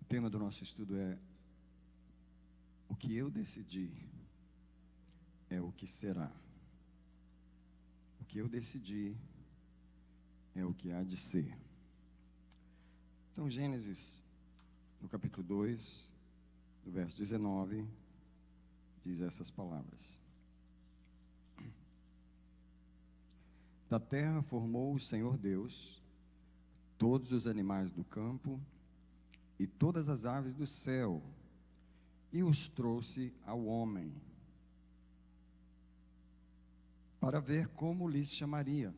tema do nosso estudo é: o que eu decidi é o que será. O que eu decidi é o que há de ser. Então, Gênesis, no capítulo 2, no verso 19, diz essas palavras: Da terra formou o Senhor Deus todos os animais do campo e todas as aves do céu, e os trouxe ao homem, para ver como lhes chamaria.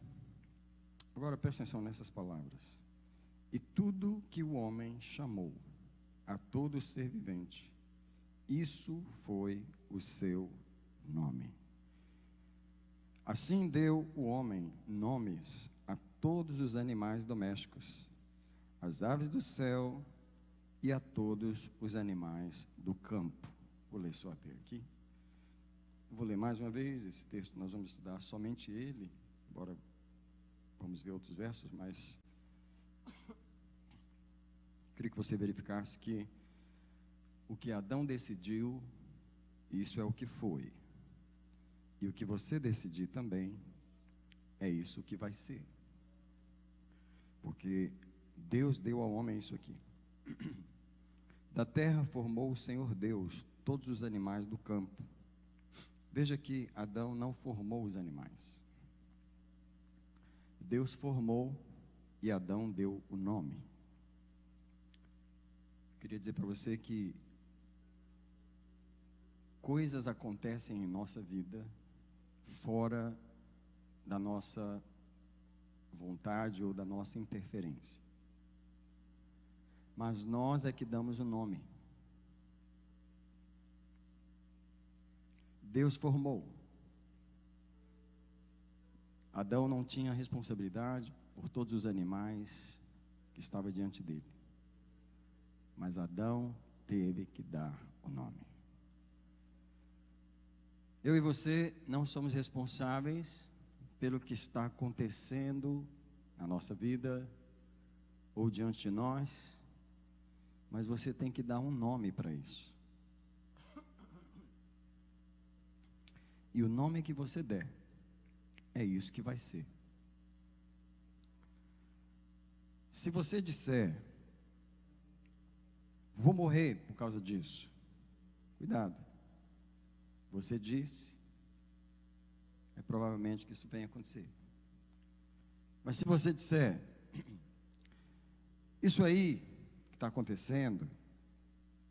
Agora presta atenção nessas palavras. E tudo que o homem chamou a todo ser vivente, isso foi o seu nome. Assim deu o homem nomes a todos os animais domésticos, às aves do céu e a todos os animais do campo. Vou ler só até aqui. Vou ler mais uma vez esse texto. Nós vamos estudar somente ele, embora vamos ver outros versos, mas queria que você verificasse que o que Adão decidiu, isso é o que foi. E o que você decidir também, é isso que vai ser. Porque Deus deu ao homem isso aqui. Da terra formou o Senhor Deus todos os animais do campo. Veja que Adão não formou os animais. Deus formou e Adão deu o nome. Queria dizer para você que coisas acontecem em nossa vida fora da nossa vontade ou da nossa interferência. Mas nós é que damos o nome. Deus formou. Adão não tinha responsabilidade por todos os animais que estavam diante dele. Mas Adão teve que dar o nome. Eu e você não somos responsáveis pelo que está acontecendo na nossa vida ou diante de nós, mas você tem que dar um nome para isso. E o nome que você der, é isso que vai ser. Se você disser, vou morrer por causa disso, cuidado. Você disse, é provavelmente que isso venha acontecer. Mas se você disser, isso aí que está acontecendo,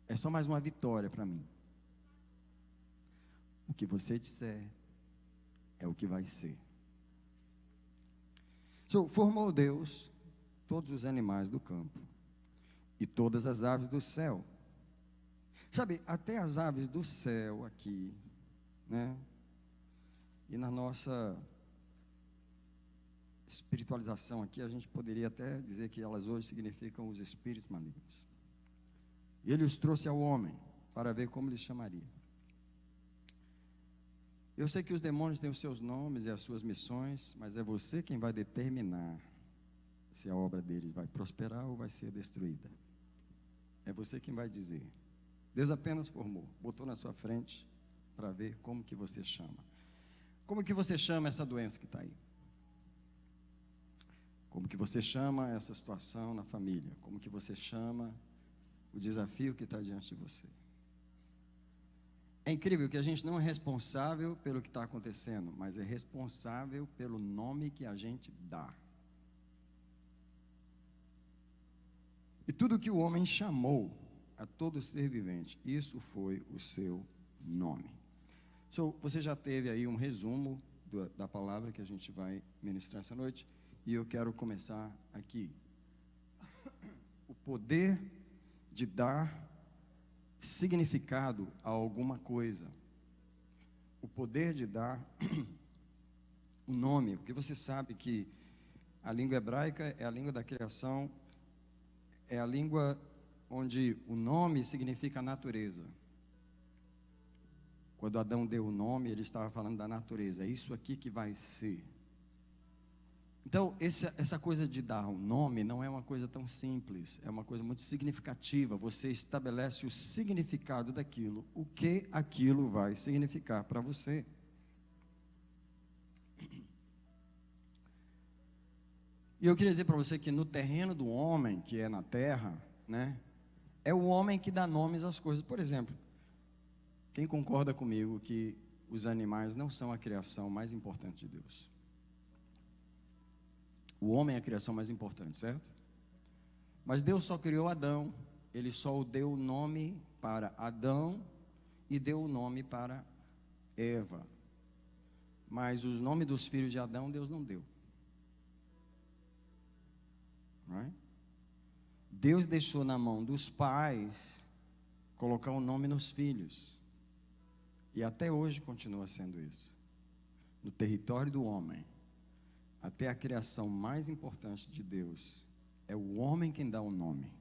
é só mais uma vitória para mim. O que você disser, é o que vai ser. Formou Deus todos os animais do campo e todas as aves do céu. Sabe, até as aves do céu aqui, né? E na nossa espiritualização aqui, a gente poderia até dizer que elas hoje significam os espíritos malignos. E ele os trouxe ao homem para ver como lhes chamaria. Eu sei que os demônios têm os seus nomes e as suas missões, mas é você quem vai determinar se a obra deles vai prosperar ou vai ser destruída. É você quem vai dizer. Deus apenas formou, botou na sua frente para ver como que você chama. Como que você chama essa doença que está aí? Como que você chama essa situação na família? Como que você chama o desafio que está diante de você? É incrível que a gente não é responsável pelo que está acontecendo, mas é responsável pelo nome que a gente dá. E tudo que o homem chamou a todo ser vivente, isso foi o seu nome. Você já teve aí um resumo da palavra que a gente vai ministrar essa noite, e eu quero começar aqui. O poder de dar significado a alguma coisa. O poder de dar um nome, porque você sabe que a língua hebraica é a língua da criação, é a língua onde o nome significa natureza. Quando Adão deu o nome, ele estava falando da natureza. É isso aqui que vai ser. Então, essa coisa de dar um nome não é uma coisa tão simples, é uma coisa muito significativa. Você estabelece o significado daquilo, o que aquilo vai significar para você. E eu queria dizer para você que no terreno do homem, que é na terra, né, é o homem que dá nomes às coisas. Por exemplo, quem concorda comigo que os animais não são a criação mais importante de Deus? O homem é a criação mais importante, certo? Mas Deus só criou Adão. Ele só deu o nome para Adão e deu o nome para Eva. Mas os nomes dos filhos de Adão, Deus não deu. Não é? Deus deixou na mão dos pais colocar o nome nos filhos. E até hoje continua sendo isso. No território do homem, até a criação mais importante de Deus, é o homem quem dá o nome.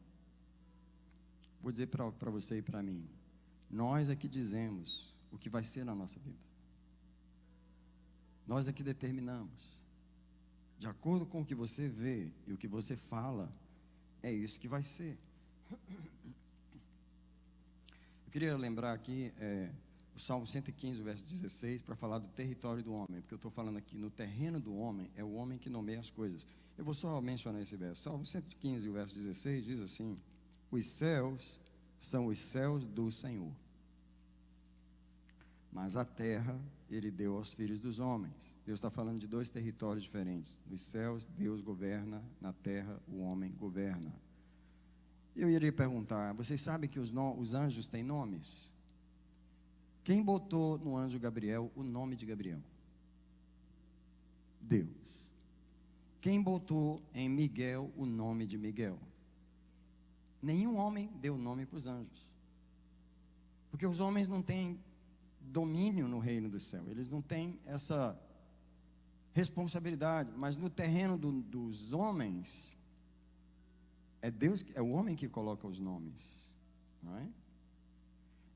Vou dizer para você e para mim, nós é que dizemos o que vai ser na nossa vida. Nós é que determinamos. De acordo com o que você vê e o que você fala, é isso que vai ser. Eu queria lembrar aqui o Salmo 115, verso 16, para falar do território do homem, porque eu estou falando aqui no terreno do homem, é o homem que nomeia as coisas. Eu vou só mencionar esse verso. Salmo 115, o verso 16, diz assim: os céus são os céus do Senhor, mas a terra Ele deu aos filhos dos homens. Deus está falando de dois territórios diferentes. Nos céus, Deus governa, na terra, o homem governa. Eu iria perguntar, vocês sabem que os anjos têm nomes? Quem botou no anjo Gabriel o nome de Gabriel? Deus. Quem botou em Miguel o nome de Miguel? Nenhum homem deu nome para os anjos. Porque os homens não têm domínio no reino do céu. Eles não têm essa responsabilidade. Mas no terreno dos homens, é Deus, é o homem que coloca os nomes. Não é?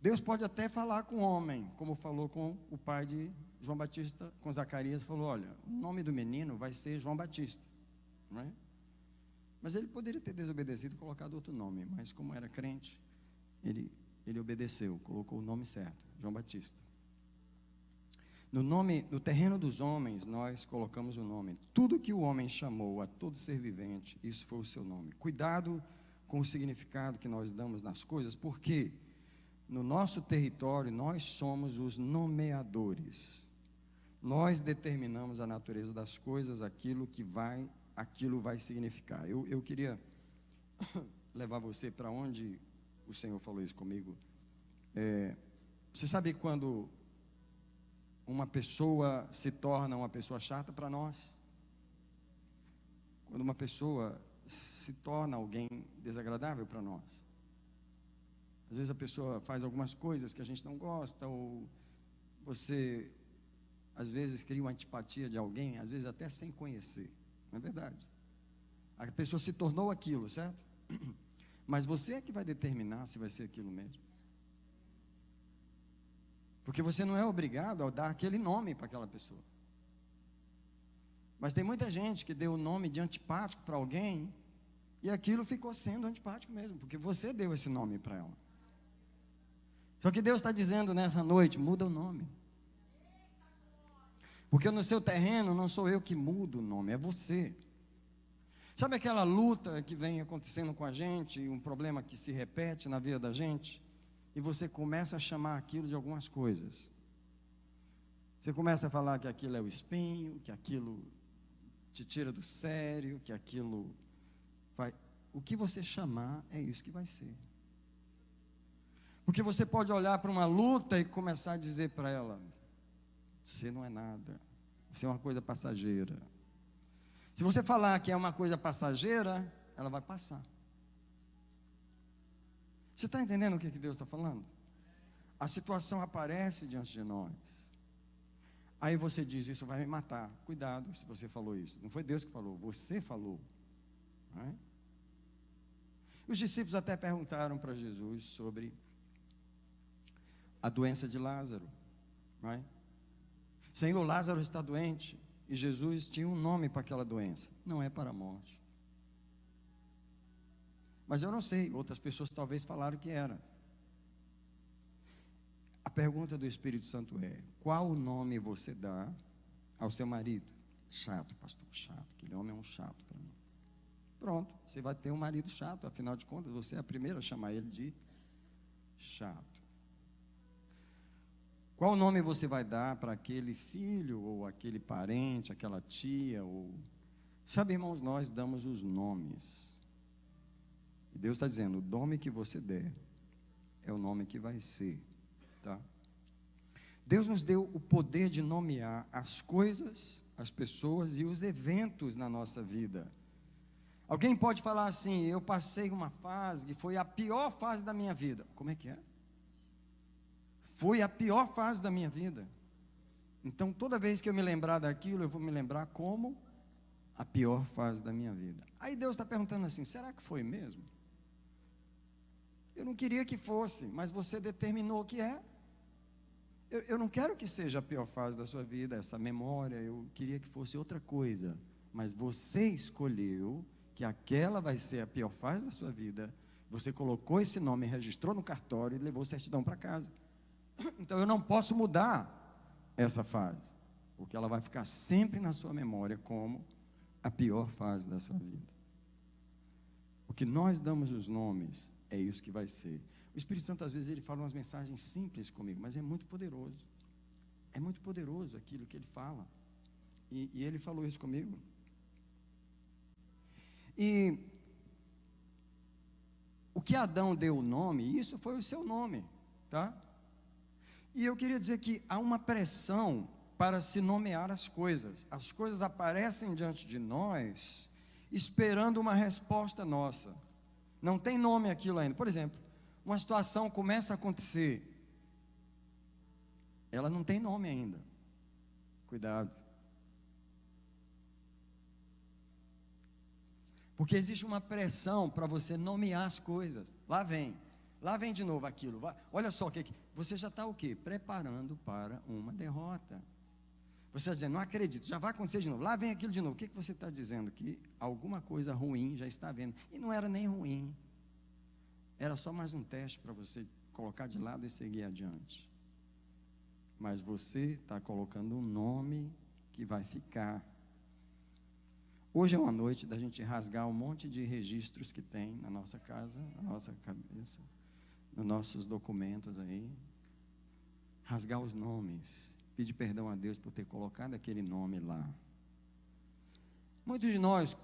Deus pode até falar com o homem, como falou com o pai de João Batista, com Zacarias, falou: olha, o nome do menino vai ser João Batista, não é? Mas ele poderia ter desobedecido e colocado outro nome, mas como era crente, ele obedeceu, colocou o nome certo, João Batista. No terreno dos homens, nós colocamos o nome. Tudo que o homem chamou a todo ser vivente, isso foi o seu nome. Cuidado com o significado que nós damos nas coisas, porque no nosso território, nós somos os nomeadores. Nós determinamos a natureza das coisas, aquilo vai significar. Eu queria levar você para onde o Senhor falou isso comigo. Você sabe quando uma pessoa se torna uma pessoa chata para nós? Quando uma pessoa se torna alguém desagradável para nós? Às vezes a pessoa faz algumas coisas que a gente não gosta, ou você, às vezes, cria uma antipatia de alguém, às vezes até sem conhecer, não é verdade? A pessoa se tornou aquilo, certo? Mas você é que vai determinar se vai ser aquilo mesmo. Porque você não é obrigado a dar aquele nome para aquela pessoa. Mas tem muita gente que deu o nome de antipático para alguém, e aquilo ficou sendo antipático mesmo, porque você deu esse nome para ela. Só que Deus está dizendo nessa noite, muda o nome. Porque no seu terreno não sou eu que mudo o nome, é você. Sabe aquela luta que vem acontecendo com a gente, um problema que se repete na vida da gente, e você começa a chamar aquilo de algumas coisas. Você começa a falar que aquilo é o espinho, que aquilo te tira do sério, que aquilo vai... O que você chamar é isso que vai ser. Porque você pode olhar para uma luta e começar a dizer para ela: você não é nada, você é uma coisa passageira. Se você falar que é uma coisa passageira, ela vai passar. Você está entendendo o que Deus está falando? A situação aparece diante de nós. Aí você diz: isso vai me matar. Cuidado se você falou isso. Não foi Deus que falou, você falou. Não é? Os discípulos até perguntaram para Jesus sobre a doença de Lázaro. Não é? Senhor, Lázaro está doente. E Jesus tinha um nome para aquela doença. Não é para a morte. Mas eu não sei, outras pessoas talvez falaram que era. A pergunta do Espírito Santo é: qual o nome você dá ao seu marido? Chato, pastor, chato. Aquele homem é um chato para mim. Pronto, você vai ter um marido chato. Afinal de contas, você é a primeira a chamar ele de chato. Qual nome você vai dar para aquele filho, ou aquele parente, aquela tia, ou... Sabe, irmãos, nós damos os nomes. E Deus está dizendo, o nome que você der, é o nome que vai ser, tá? Deus nos deu o poder de nomear as coisas, as pessoas e os eventos na nossa vida. Alguém pode falar assim, eu passei uma fase que foi a pior fase da minha vida. Como é que é? Foi a pior fase da minha vida. Então, toda vez que eu me lembrar daquilo, eu vou me lembrar como a pior fase da minha vida. Aí Deus está perguntando assim, será que foi mesmo? Eu não queria que fosse, mas você determinou que é. Eu não quero que seja a pior fase da sua vida, essa memória, eu queria que fosse outra coisa. Mas você escolheu que aquela vai ser a pior fase da sua vida. Você colocou esse nome, registrou no cartório e levou certidão para casa. Então eu não posso mudar essa fase, porque ela vai ficar sempre na sua memória como a pior fase da sua vida. O que nós damos os nomes é isso que vai ser. O Espírito Santo às vezes ele fala umas mensagens simples comigo, mas é muito poderoso. É muito poderoso aquilo que ele fala. E ele falou isso comigo. E o que Adão deu o nome, isso foi o seu nome, tá? E eu queria dizer que há uma pressão para se nomear as coisas. As coisas aparecem diante de nós, esperando uma resposta nossa. Não tem nome aquilo ainda. Por exemplo, uma situação começa a acontecer. Ela não tem nome ainda. Cuidado. Porque existe uma pressão para você nomear as coisas. Lá vem de novo aquilo. Olha só, você já está o quê? Preparando para uma derrota. Você está dizendo, não acredito, já vai acontecer de novo. Lá vem aquilo de novo. O que você está dizendo? Que alguma coisa ruim já está vendo. E não era nem ruim. Era só mais um teste para você colocar de lado e seguir adiante. Mas você está colocando um nome que vai ficar. Hoje é uma noite da gente rasgar um monte de registros que tem na nossa casa, na nossa cabeça, nos nossos documentos aí. Rasgar os nomes. Pedir perdão a Deus por ter colocado aquele nome lá. Muitos de nós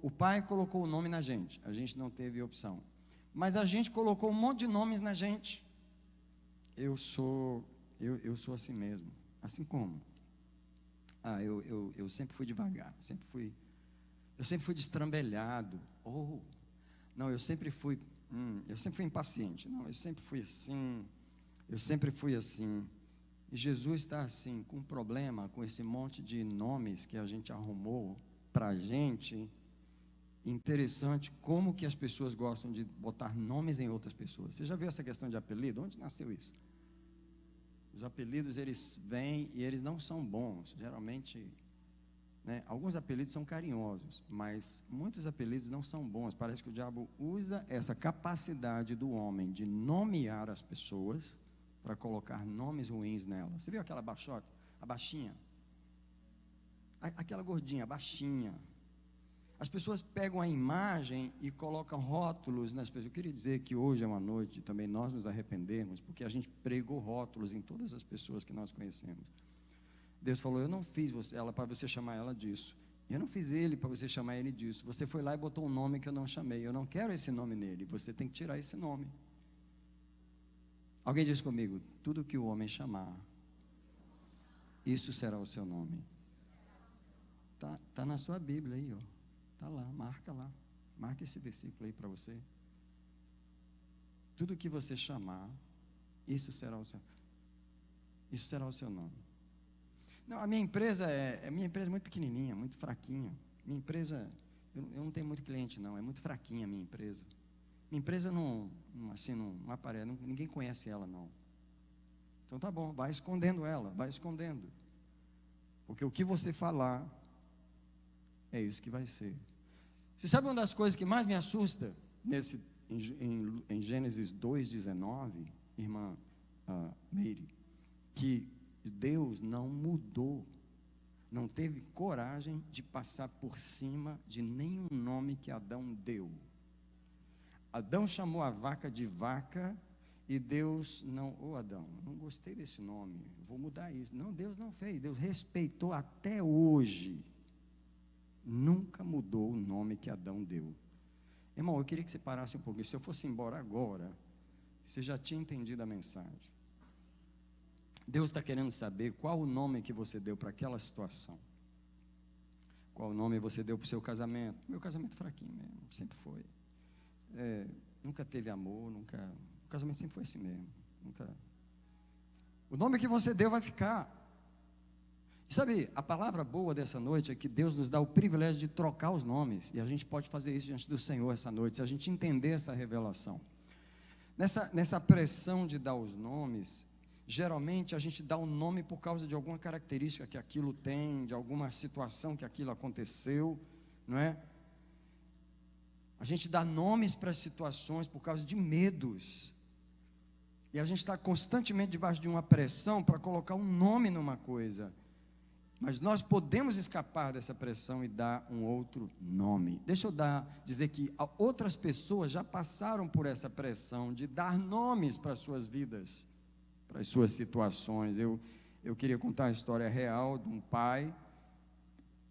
o pai colocou o nome na gente. A gente não teve opção. Mas a gente colocou um monte de nomes na gente. Eu sou assim mesmo. Assim como? Eu sempre fui devagar, eu sempre fui destrambelhado. Não, eu sempre fui impaciente. Não, eu sempre fui assim. E Jesus está assim, com um problema, com esse monte de nomes que a gente arrumou para a gente. Interessante como que as pessoas gostam de botar nomes em outras pessoas. Você já viu essa questão de apelido? Onde nasceu isso? Os apelidos, eles vêm e eles não são bons. Geralmente, né, alguns apelidos são carinhosos, mas muitos apelidos não são bons. Parece que o diabo usa essa capacidade do homem de nomear as pessoas para colocar nomes ruins nelas. Você viu aquela baixota? A baixinha? Aquela gordinha, a baixinha. As pessoas pegam a imagem e colocam rótulos nas pessoas. Eu queria dizer que hoje é uma noite também nós nos arrependermos, porque a gente pregou rótulos em todas as pessoas que nós conhecemos. Deus falou, eu não fiz ela para você chamar ela disso. Eu não fiz ele para você chamar ele disso. Você foi lá e botou um nome que eu não chamei. Eu não quero esse nome nele. Você tem que tirar esse nome. Alguém diz comigo, tudo que o homem chamar, isso será o seu nome. Tá na sua Bíblia aí, ó. Está lá, marca esse versículo aí para você. Tudo que você chamar, isso será o seu nome. Não, a minha empresa é muito pequenininha, muito fraquinha. Minha empresa, eu não tenho muito cliente não, é muito fraquinha a minha empresa. Minha empresa não aparece, ninguém conhece ela não. Então tá bom, vai escondendo ela, vai escondendo. Porque o que você falar, é isso que vai ser. Você sabe uma das coisas que mais me assusta em Gênesis 2,19, irmã Meire, que Deus não mudou, não teve coragem de passar por cima de nenhum nome que Adão deu. Adão chamou a vaca de vaca e Deus não, Adão, não gostei desse nome, vou mudar isso. Não, Deus não fez, Deus respeitou até hoje. Nunca mudou o nome que Adão deu. Irmão, eu queria que você parasse um pouquinho. Se eu fosse embora agora, você já tinha entendido a mensagem. Deus está querendo saber qual o nome que você deu para aquela situação. Qual o nome você deu para o seu casamento. Meu casamento fraquinho mesmo, sempre foi. Nunca teve amor, nunca. O casamento sempre foi assim mesmo. Nunca. O nome que você deu vai ficar. Sabe, a palavra boa dessa noite é que Deus nos dá o privilégio de trocar os nomes, e a gente pode fazer isso diante do Senhor essa noite, se a gente entender essa revelação. Nessa pressão de dar os nomes, geralmente a gente dá um nome por causa de alguma característica que aquilo tem, de alguma situação que aquilo aconteceu, não é? A gente dá nomes para as situações por causa de medos, e a gente está constantemente debaixo de uma pressão para colocar um nome numa coisa. Mas nós podemos escapar dessa pressão e dar um outro nome. Deixa eu dizer que outras pessoas já passaram por essa pressão de dar nomes para as suas vidas, para as suas situações. Eu queria contar a história real de um pai,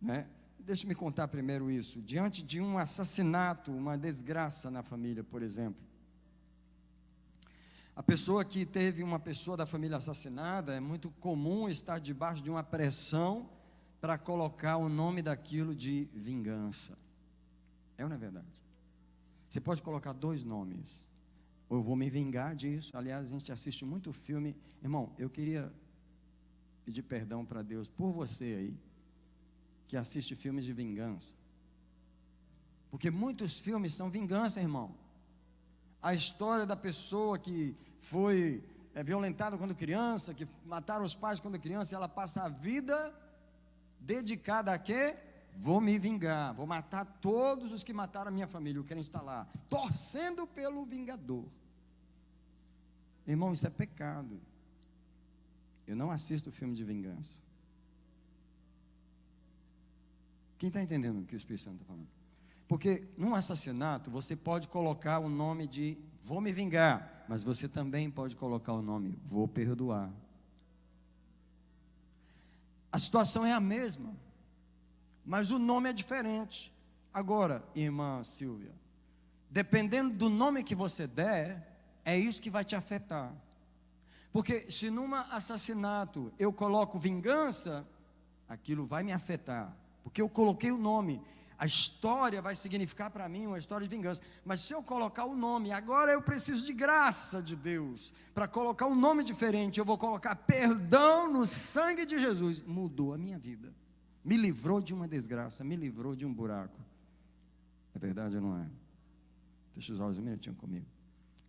né? Deixa eu me contar primeiro isso. Diante de um assassinato, uma desgraça na família, por exemplo. A pessoa que teve uma pessoa da família assassinada, é muito comum estar debaixo de uma pressão para colocar o nome daquilo de vingança. É ou não é verdade? Você pode colocar 2 nomes. Ou eu vou me vingar disso. Aliás, a gente assiste muito filme. Irmão, eu queria pedir perdão para Deus por você aí, que assiste filmes de vingança. Porque muitos filmes são vingança, irmão. A história da pessoa que foi violentada quando criança, que mataram os pais quando criança, e ela passa a vida dedicada a quê? Vou me vingar, vou matar todos os que mataram a minha família. O crente está lá, torcendo pelo vingador. Irmão, isso é pecado. Eu não assisto filme de vingança. Quem está entendendo o que o Espírito Santo está falando? Porque num assassinato você pode colocar o nome de vou me vingar, mas você também pode colocar o nome vou perdoar. A situação é a mesma, mas o nome é diferente. Agora, irmã Silvia, dependendo do nome que você der, é isso que vai te afetar. Porque se num assassinato eu coloco vingança, aquilo vai me afetar, porque eu coloquei o nome. A história vai significar para mim uma história de vingança. Mas se eu colocar o nome, agora eu preciso de graça de Deus. Para colocar um nome diferente, eu vou colocar perdão no sangue de Jesus. Mudou a minha vida. Me livrou de uma desgraça, me livrou de um buraco. É verdade ou não é? Fecha os olhos um minutinho comigo.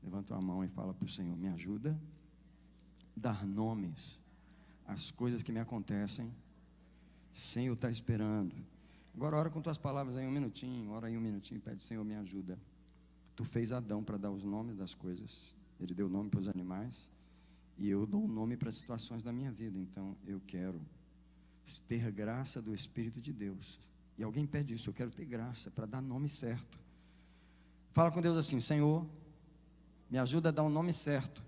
Levanta a mão e fala para o Senhor, me ajuda a dar nomes às coisas que me acontecem sem eu estar esperando. Agora ora com tuas palavras aí um minutinho, ora aí um minutinho, pede, Senhor, me ajuda. Tu fez Adão para dar os nomes das coisas, ele deu nome para os animais, e eu dou um nome para as situações da minha vida, então eu quero ter graça do Espírito de Deus. E alguém pede isso, eu quero ter graça para dar nome certo. Fala com Deus assim, Senhor, me ajuda a dar um nome certo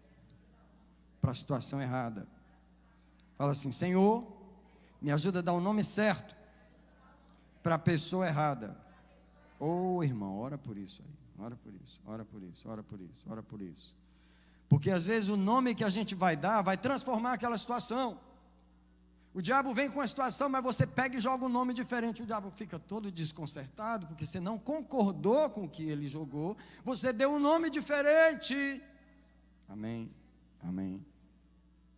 para a situação errada. Fala assim, Senhor, me ajuda a dar um nome certo para a pessoa errada. Irmão, ora por isso aí, ora por isso, ora por isso, ora por isso, ora por isso. Porque às vezes o nome que a gente vai dar vai transformar aquela situação. O diabo vem com a situação, mas você pega e joga um nome diferente. O diabo fica todo desconcertado, porque você não concordou com o que ele jogou. Você deu um nome diferente. Amém, amém.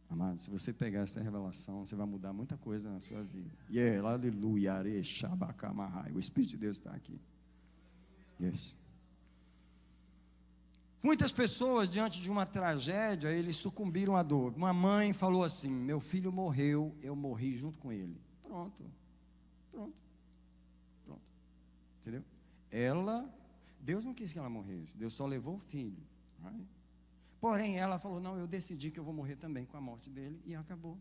Amado, se você pegar essa revelação, você vai mudar muita coisa na sua vida. Aleluia, o Espírito de Deus está aqui. Yes. Muitas pessoas, diante de uma tragédia, eles sucumbiram à dor. Uma mãe falou assim, meu filho morreu, eu morri junto com ele. Pronto. Entendeu? Deus não quis que ela morresse, Deus só levou o filho. Right? Porém, ela falou, não, eu decidi que eu vou morrer também com a morte dele, e acabou.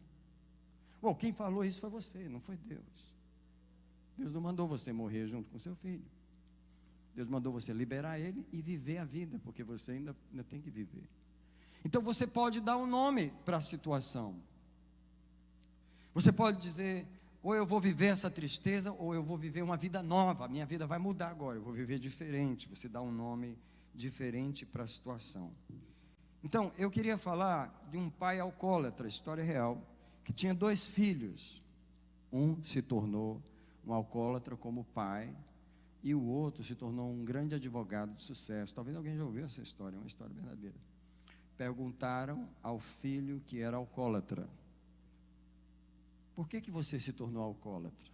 Bom, quem falou isso foi você, não foi Deus. Deus não mandou você morrer junto com seu filho. Deus mandou você liberar ele e viver a vida, porque você ainda tem que viver. Então você pode dar um nome para a situação. Você pode dizer, ou eu vou viver essa tristeza, ou eu vou viver uma vida nova, a minha vida vai mudar agora, eu vou viver diferente. Você dá um nome diferente para a situação. Então, eu queria falar de um pai alcoólatra, história real, que tinha 2 filhos. Um se tornou um alcoólatra como pai, e o outro se tornou um grande advogado de sucesso. Talvez alguém já ouviu essa história, é uma história verdadeira. Perguntaram ao filho que era alcoólatra, por que você se tornou alcoólatra?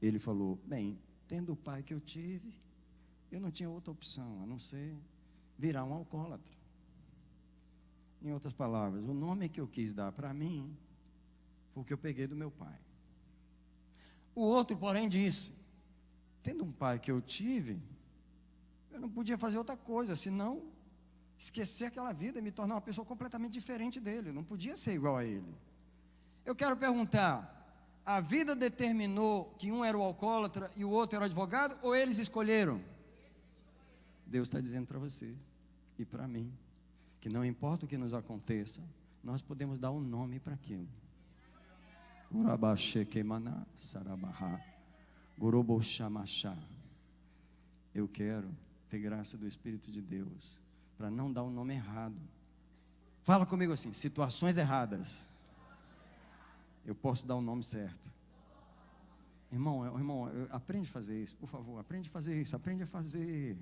Ele falou, bem, tendo o pai que eu tive, eu não tinha outra opção, a não ser virar um alcoólatra. Em outras palavras, o nome que eu quis dar para mim, foi o que eu peguei do meu pai. O outro, porém, disse, tendo um pai que eu tive, eu não podia fazer outra coisa, senão esquecer aquela vida e me tornar uma pessoa completamente diferente dele, eu não podia ser igual a ele. Eu quero perguntar, a vida determinou que um era o alcoólatra e o outro era o advogado, ou eles escolheram? Deus está dizendo para você e para mim, que não importa o que nos aconteça, nós podemos dar um nome para aquilo. Eu quero ter graça do Espírito de Deus, para não dar um nome errado. Fala comigo assim, situações erradas, eu posso dar o nome certo. Irmão, aprende a fazer isso, por favor, aprende a fazer isso, aprende a fazer.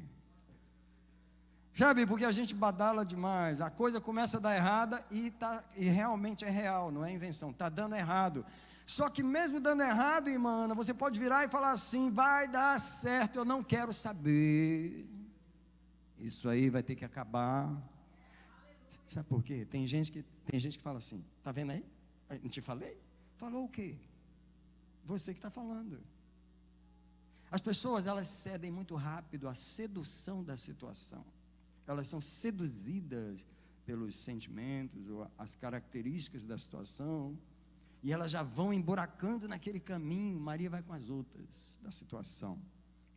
Sabe, porque a gente badala demais, a coisa começa a dar errada e realmente é real, não é invenção, está dando errado. Só que mesmo dando errado, irmã, você pode virar e falar assim, vai dar certo, eu não quero saber. Isso aí vai ter que acabar. Sabe por quê? Tem gente que fala assim, está vendo aí? Não te falei? Falou o quê? Você que está falando. As pessoas, elas cedem muito rápido à sedução da situação. Elas são seduzidas pelos sentimentos ou as características da situação, e elas já vão emburacando naquele caminho. Maria vai com as outras da situação.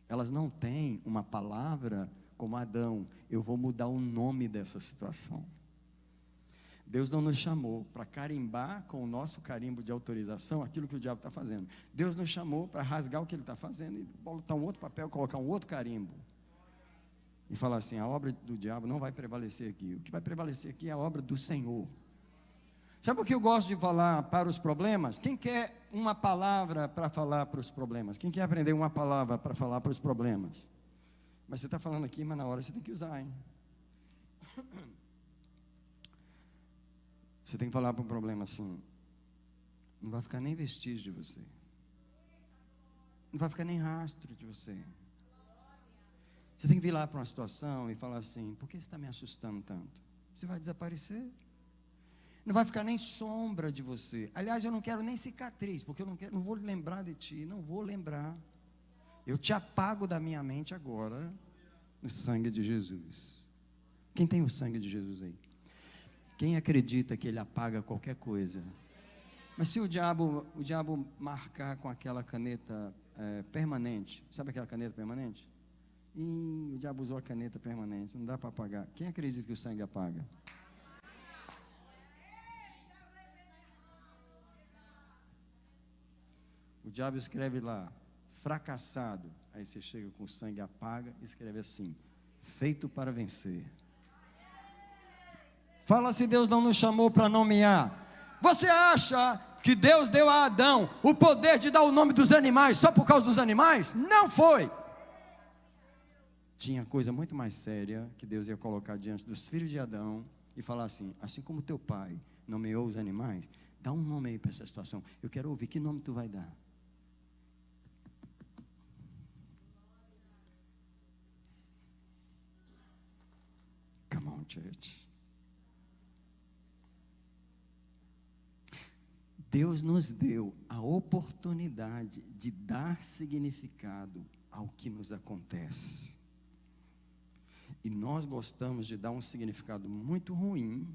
Elas não têm uma palavra como Adão, eu vou mudar o nome dessa situação. Deus não nos chamou para carimbar com o nosso carimbo de autorização aquilo que o diabo está fazendo. Deus nos chamou para rasgar o que ele está fazendo e botar um outro papel, colocar um outro carimbo. E falar assim, a obra do diabo não vai prevalecer aqui. O que vai prevalecer aqui é a obra do Senhor. Sabe o que eu gosto de falar para os problemas? Quem quer uma palavra para falar para os problemas? Quem quer aprender uma palavra para falar para os problemas? Mas você está falando aqui, mas na hora você tem que usar, hein? Você tem que falar para um problema assim, não vai ficar nem vestígio de você. Não vai ficar nem rastro de você. Você tem que vir lá para uma situação e falar assim, por que você está me assustando tanto? Você vai desaparecer. Não vai ficar nem sombra de você. Aliás, eu não quero nem cicatriz, porque não vou lembrar de ti, não vou lembrar. Eu te apago da minha mente agora, no sangue de Jesus. Quem tem o sangue de Jesus aí? Quem acredita que ele apaga qualquer coisa? Mas se o diabo marcar com aquela caneta permanente, sabe aquela caneta permanente? O diabo usou a caneta permanente, não dá para apagar. Quem acredita que o sangue apaga? O diabo escreve lá, fracassado. Aí você chega com o sangue, apaga e escreve assim, feito para vencer. Fala se Deus não nos chamou para nomear. Você acha que Deus deu a Adão o poder de dar o nome dos animais só por causa dos animais? Não foi. Tinha coisa muito mais séria que Deus ia colocar diante dos filhos de Adão e falar assim como teu pai nomeou os animais, dá um nome aí para essa situação. Eu quero ouvir, que nome tu vai dar? Come on, church. Deus nos deu a oportunidade de dar significado ao que nos acontece. E nós gostamos de dar um significado muito ruim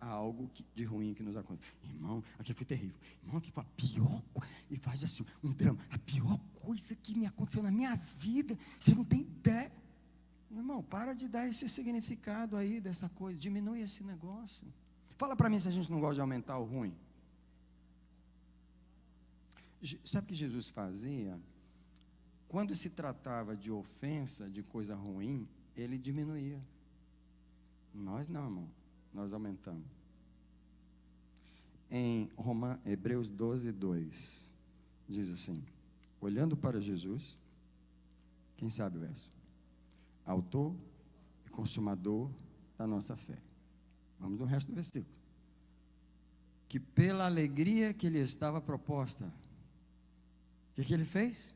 a algo de ruim que nos acontece. Irmão, aquilo foi terrível. Irmão, aquilo foi a pior coisa. E faz assim, um drama. A pior coisa que me aconteceu na minha vida. Você não tem ideia. Irmão, para de dar esse significado aí dessa coisa. Diminui esse negócio. Fala para mim se a gente não gosta de aumentar o ruim. Sabe o que Jesus fazia? Quando se tratava de ofensa, de coisa ruim, ele diminuía. Nós não, irmão. Nós aumentamos. Em Hebreus 12, 2, diz assim: olhando para Jesus, quem sabe o verso? Autor e consumador da nossa fé. Vamos no resto do versículo. Que pela alegria que lhe estava proposta, o que ele fez?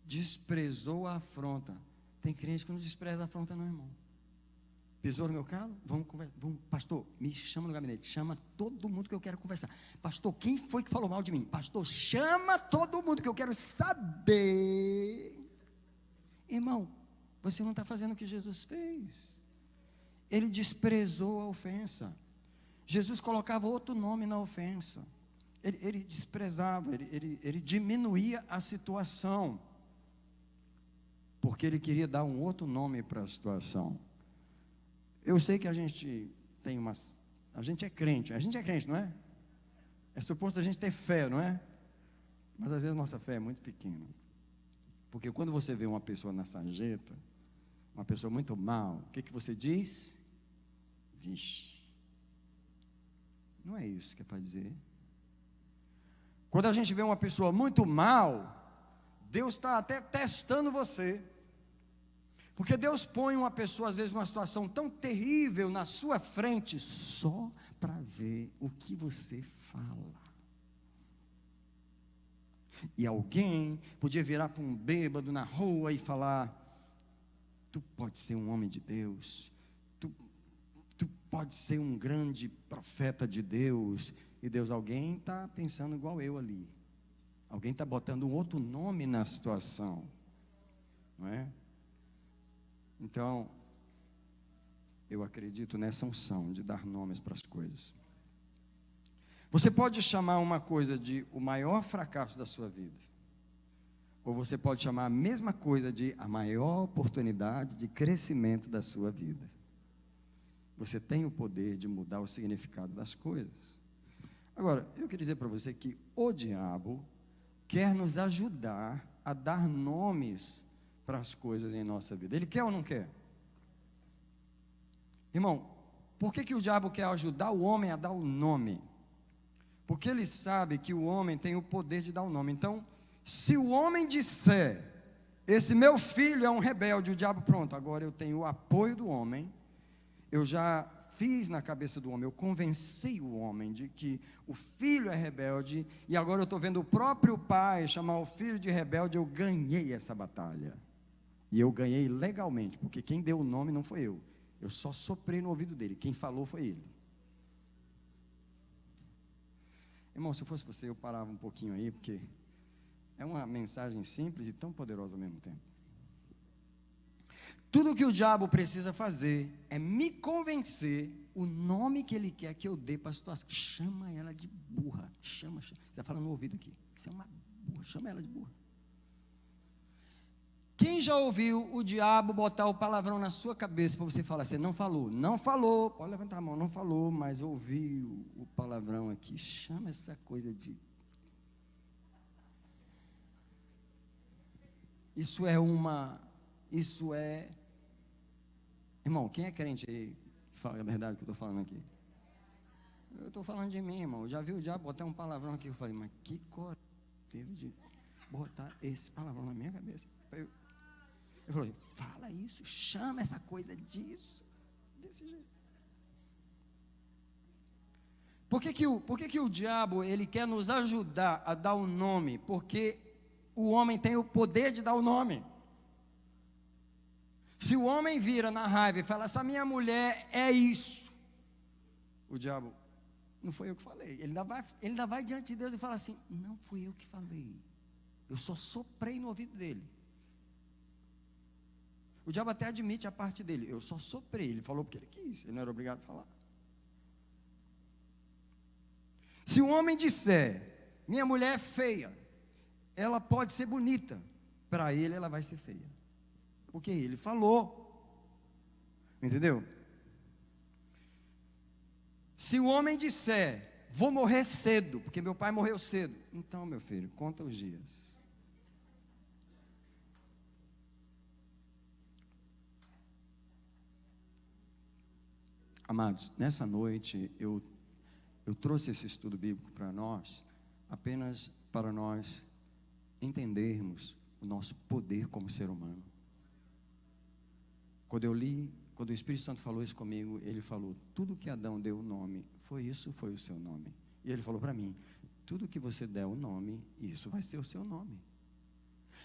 Desprezou a afronta. Tem crente que não despreza a afronta não, irmão. Pisou no meu calo? Vamos conversar. Pastor, me chama no gabinete. Chama todo mundo que eu quero conversar. Pastor, quem foi que falou mal de mim? Pastor, chama todo mundo que eu quero saber. Irmão, você não está fazendo o que Jesus fez. Ele desprezou a ofensa. Jesus colocava outro nome na ofensa. Ele desprezava, ele diminuía a situação. Porque ele queria dar um outro nome para a situação. Eu sei que a gente tem a gente é crente, não é? É suposto a gente ter fé, não é? Mas às vezes a nossa fé é muito pequena. Porque quando você vê uma pessoa na sarjeta, uma pessoa muito mal, o que você diz? Vixe. Não é isso que é para dizer. Quando a gente vê uma pessoa muito mal, Deus está até testando você. Porque Deus põe uma pessoa, às vezes, numa situação tão terrível na sua frente, só para ver o que você fala. E alguém podia virar para um bêbado na rua e falar: tu pode ser um homem de Deus, tu pode ser um grande profeta de Deus. E Deus, alguém está pensando igual eu ali. Alguém está botando um outro nome na situação, não é? Então, eu acredito nessa unção de dar nomes para as coisas. Você pode chamar uma coisa de o maior fracasso da sua vida, ou você pode chamar a mesma coisa de a maior oportunidade de crescimento da sua vida. Você tem o poder de mudar o significado das coisas. Agora, eu queria dizer para você que o diabo quer nos ajudar a dar nomes para as coisas em nossa vida. Ele quer ou não quer? Irmão, por que o diabo quer ajudar o homem a dar o nome? Porque ele sabe que o homem tem o poder de dar o nome. Então, se o homem disser: esse meu filho é um rebelde, o diabo, pronto, agora eu tenho o apoio do homem, eu já fiz na cabeça do homem, eu convenci o homem de que o filho é rebelde, e agora eu estou vendo o próprio pai chamar o filho de rebelde. Eu ganhei essa batalha. E eu ganhei legalmente, porque quem deu o nome não foi eu. Eu só soprei no ouvido dele. Quem falou foi ele. Irmão, se eu fosse você, eu parava um pouquinho aí, porque é uma mensagem simples e tão poderosa ao mesmo tempo. Tudo que o diabo precisa fazer é me convencer o nome que ele quer que eu dê para a situação. Chama ela de burra. Chama. Você está falando no ouvido aqui. Você é uma burra. Chama ela de burra. Quem já ouviu o diabo botar o palavrão na sua cabeça para você falar: você não falou? Não falou, pode levantar a mão, não falou, mas ouviu o palavrão aqui. Chama essa coisa de... Isso é... Irmão, quem é crente aí? Fala a verdade que eu estou falando aqui. Eu estou falando de mim, irmão. Eu já vi o diabo botar um palavrão aqui. Eu falei: mas que coragem teve de botar esse palavrão na minha cabeça? Eu falei: fala isso, chama essa coisa disso, desse jeito. Por que o diabo, ele quer nos ajudar a dar o nome? Porque o homem tem o poder de dar o nome. Se o homem vira na raiva e fala: essa minha mulher é isso, o diabo: não foi eu que falei. Ele ainda vai diante de Deus e fala assim: não fui eu que falei, eu só soprei no ouvido dele. O diabo até admite a parte dele: eu só soprei. Ele falou porque ele quis, ele não era obrigado a falar. Se um homem disser: minha mulher é feia, ela pode ser bonita, para ele ela vai ser feia, porque ele falou. Entendeu? Se o homem disser: vou morrer cedo, porque meu pai morreu cedo, então, meu filho, conta os dias. Amados, nessa noite eu trouxe esse estudo bíblico para nós, apenas para nós entendermos o nosso poder como ser humano. Quando o Espírito Santo falou isso comigo, ele falou: tudo que Adão deu o nome, foi o seu nome. E ele falou para mim: tudo que você der o nome, isso vai ser o seu nome.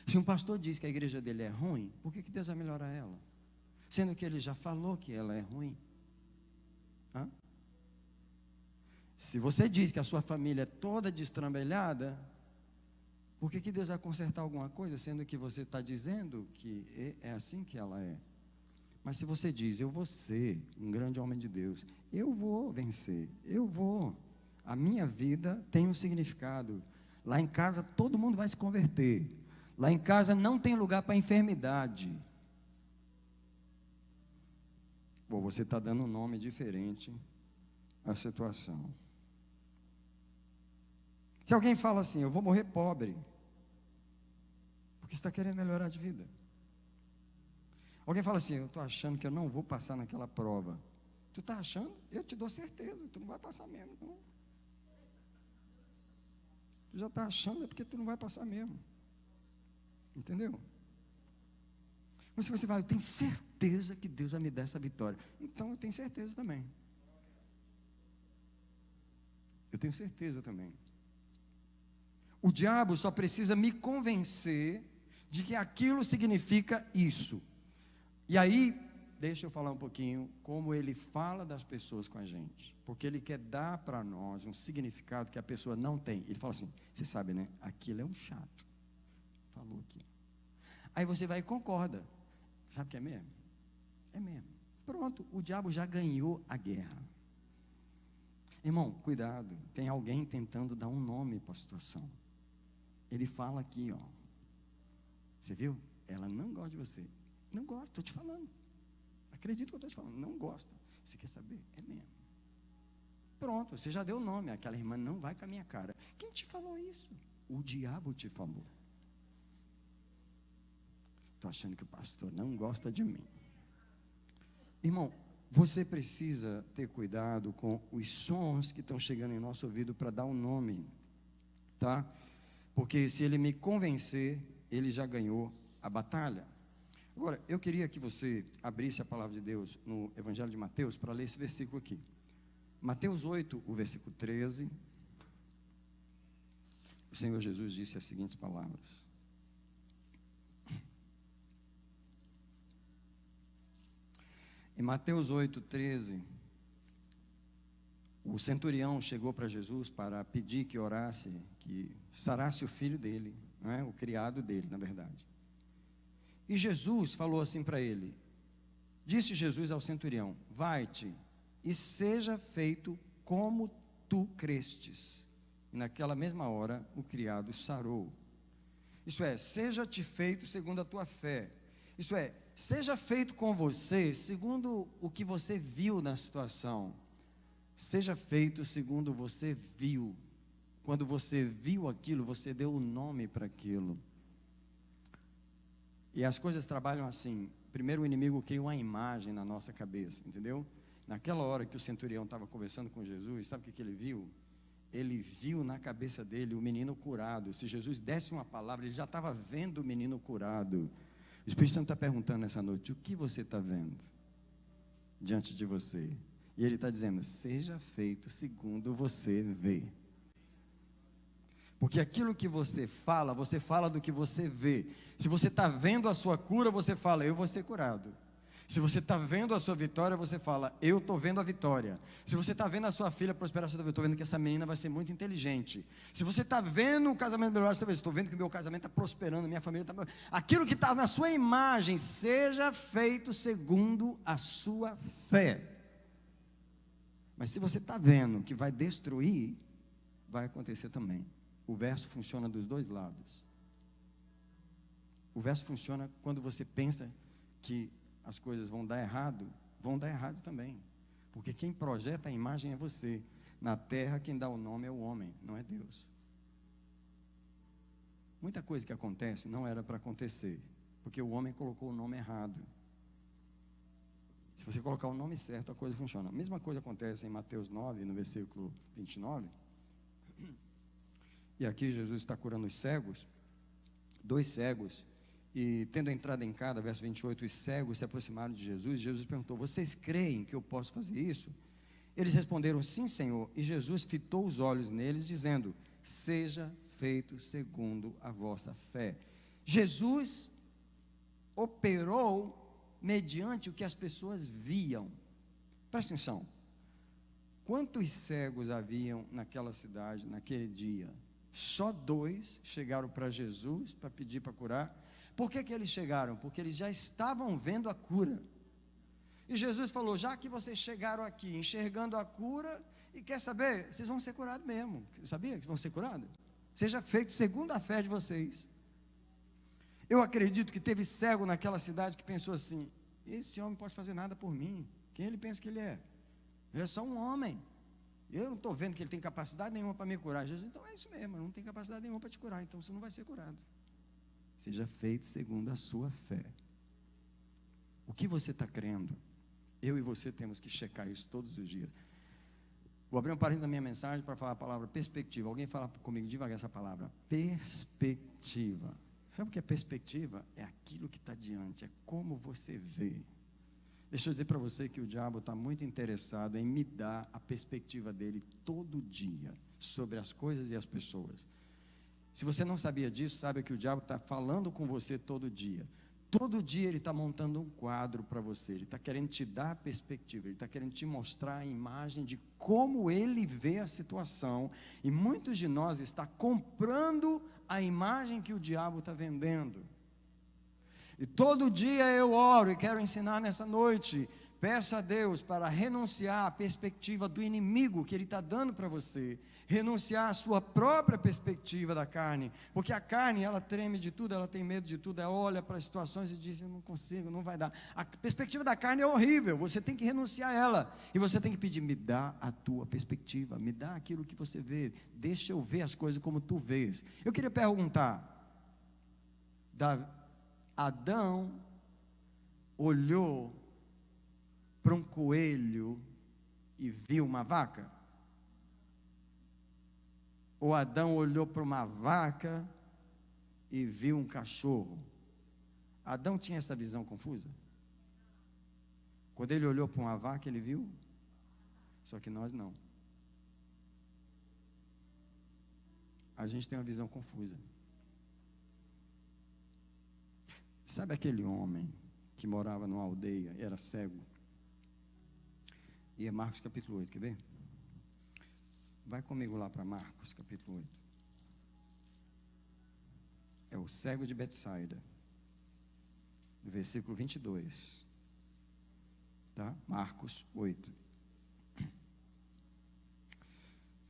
Se um pastor diz que a igreja dele é ruim, por que Deus vai melhorar ela? Sendo que ele já falou que ela é ruim. Se você diz que a sua família é toda destrambelhada, por que Deus vai consertar alguma coisa, sendo que você está dizendo que é assim que ela é? Mas se você diz: eu vou ser um grande homem de Deus, eu vou vencer, a minha vida tem um significado. Lá em casa todo mundo vai se converter, lá em casa não tem lugar para enfermidade. Bom, você está dando um nome diferente à situação. Se alguém fala assim: eu vou morrer pobre, porque está querendo melhorar de vida. Alguém fala assim: eu estou achando que eu não vou passar naquela prova. Tu está achando? Eu te dou certeza, tu não vai passar mesmo, não. Tu já está achando, é porque tu não vai passar mesmo. Entendeu? Mas se você vai: eu tenho certeza que Deus vai me dar essa vitória. Então eu tenho certeza também. Eu tenho certeza também. O diabo só precisa me convencer de que aquilo significa isso. E aí, deixa eu falar um pouquinho como ele fala das pessoas com a gente. Porque ele quer dar para nós um significado que a pessoa não tem. Ele fala assim: você sabe, né? Aquilo é um chato. Falou aqui. Aí você vai e concorda. Sabe o que é mesmo? É mesmo. Pronto, o diabo já ganhou a guerra. Irmão, cuidado. Tem alguém tentando dar um nome para a situação. Ele fala aqui, ó. Você viu? Ela não gosta de você. Não gosta, estou te falando. Acredito que eu estou te falando. Não gosta. Você quer saber? É mesmo. Pronto, você já deu o nome. Aquela irmã não vai com a minha cara. Quem te falou isso? O diabo te falou. Estou achando que o pastor não gosta de mim. Irmão, você precisa ter cuidado com os sons que estão chegando em nosso ouvido para dar um nome. Tá? Porque se ele me convencer, ele já ganhou a batalha. Agora, eu queria que você abrisse a palavra de Deus no Evangelho de Mateus para ler esse versículo aqui. Mateus 8, o versículo 13. O Senhor Jesus disse as seguintes palavras: em Mateus 8, 13, o centurião chegou para Jesus para pedir que orasse, que sarasse o filho dele, não é? O criado dele, na verdade. E Jesus falou assim para ele: disse Jesus ao centurião: vai-te e seja feito como tu crestes. E naquela mesma hora o criado sarou. Isso é, seja-te feito segundo a tua fé. Isso é, seja feito com você segundo o que você viu na situação. Seja feito segundo você viu. Quando você viu aquilo, você deu um nome para aquilo. E as coisas trabalham assim. Primeiro o inimigo cria uma imagem na nossa cabeça, entendeu? Naquela hora que o centurião estava conversando com Jesus, sabe o que ele viu? Ele viu na cabeça dele o menino curado. Se Jesus desse uma palavra, ele já estava vendo o menino curado. O Espírito Santo está perguntando nessa noite: o que você está vendo diante de você? E ele está dizendo: seja feito segundo você vê. Porque aquilo que você fala do que você vê. Se você está vendo a sua cura, você fala: eu vou ser curado. Se você está vendo a sua vitória, você fala, eu estou vendo a vitória. Se você está vendo a sua filha prosperar, você está vendo, estou vendo que essa menina vai ser muito inteligente. Se você está vendo o casamento melhor, você está vendo, estou vendo que o meu casamento está prosperando, minha família está... Aquilo que está na sua imagem, seja feito segundo a sua fé. Mas se você está vendo que vai destruir, vai acontecer também. O verso funciona dos dois lados. O verso funciona quando você pensa que as coisas vão dar errado também. Porque quem projeta a imagem é você. Na terra, quem dá o nome é o homem, não é Deus. Muita coisa que acontece não era para acontecer, porque o homem colocou o nome errado. Se você colocar o nome certo, a coisa funciona. A mesma coisa acontece em Mateus 9, no versículo 29. E aqui Jesus está curando os cegos, 2 cegos. E tendo entrado em casa, verso 28, os cegos se aproximaram de Jesus. Jesus perguntou, vocês creem que eu posso fazer isso? Eles responderam, sim, Senhor. E Jesus fitou os olhos neles, dizendo, seja feito segundo a vossa fé. Jesus operou mediante o que as pessoas viam. Presta atenção. Quantos cegos haviam naquela cidade, naquele dia? Só 2 chegaram para Jesus para pedir para curar. Por que eles chegaram? Porque eles já estavam vendo a cura. E Jesus falou, já que vocês chegaram aqui enxergando a cura, e quer saber? Vocês vão ser curados mesmo. Sabia que vão ser curados? Seja feito segundo a fé de vocês. Eu acredito que teve cego naquela cidade que pensou assim, esse homem não pode fazer nada por mim. Quem ele pensa que ele é? Ele é só um homem. Eu não estou vendo que ele tem capacidade nenhuma para me curar. Jesus, então é isso mesmo, não tem capacidade nenhuma para te curar, então você não vai ser curado. Seja feito segundo a sua fé. O que você está crendo? Eu e você temos que checar isso todos os dias. Vou abrir um parênteses na minha mensagem para falar a palavra perspectiva. Alguém fala comigo devagar essa palavra. Perspectiva. Sabe o que é perspectiva? É aquilo que está diante, é como você vê. Deixa eu dizer para você que o diabo está muito interessado em me dar a perspectiva dele todo dia sobre as coisas e as pessoas. Se você não sabia disso, sabe que o diabo está falando com você todo dia. Todo dia ele está montando um quadro para você, ele está querendo te dar a perspectiva, ele está querendo te mostrar a imagem de como ele vê a situação. E muitos de nós estão comprando a imagem que o diabo está vendendo. E todo dia eu oro e quero ensinar nessa noite, peça a Deus para renunciar à perspectiva do inimigo que ele está dando para você, renunciar à sua própria perspectiva da carne, porque a carne, ela treme de tudo, ela tem medo de tudo, ela olha para as situações e diz, eu não consigo, não vai dar. A perspectiva da carne é horrível, você tem que renunciar a ela, e você tem que pedir, me dá a tua perspectiva, me dá aquilo que você vê, deixa eu ver as coisas como tu vês. Eu queria perguntar, Adão olhou para um coelho e viu uma vaca? Ou Adão olhou para uma vaca e viu um cachorro? Adão tinha essa visão confusa? Quando ele olhou para uma vaca, ele viu? Só que nós não. A gente tem uma visão confusa. Sabe aquele homem que morava numa aldeia, era cego? E é Marcos capítulo 8, quer ver? Vai comigo lá para Marcos capítulo 8. É o cego de Betsaida, no versículo 22. Tá? Marcos 8.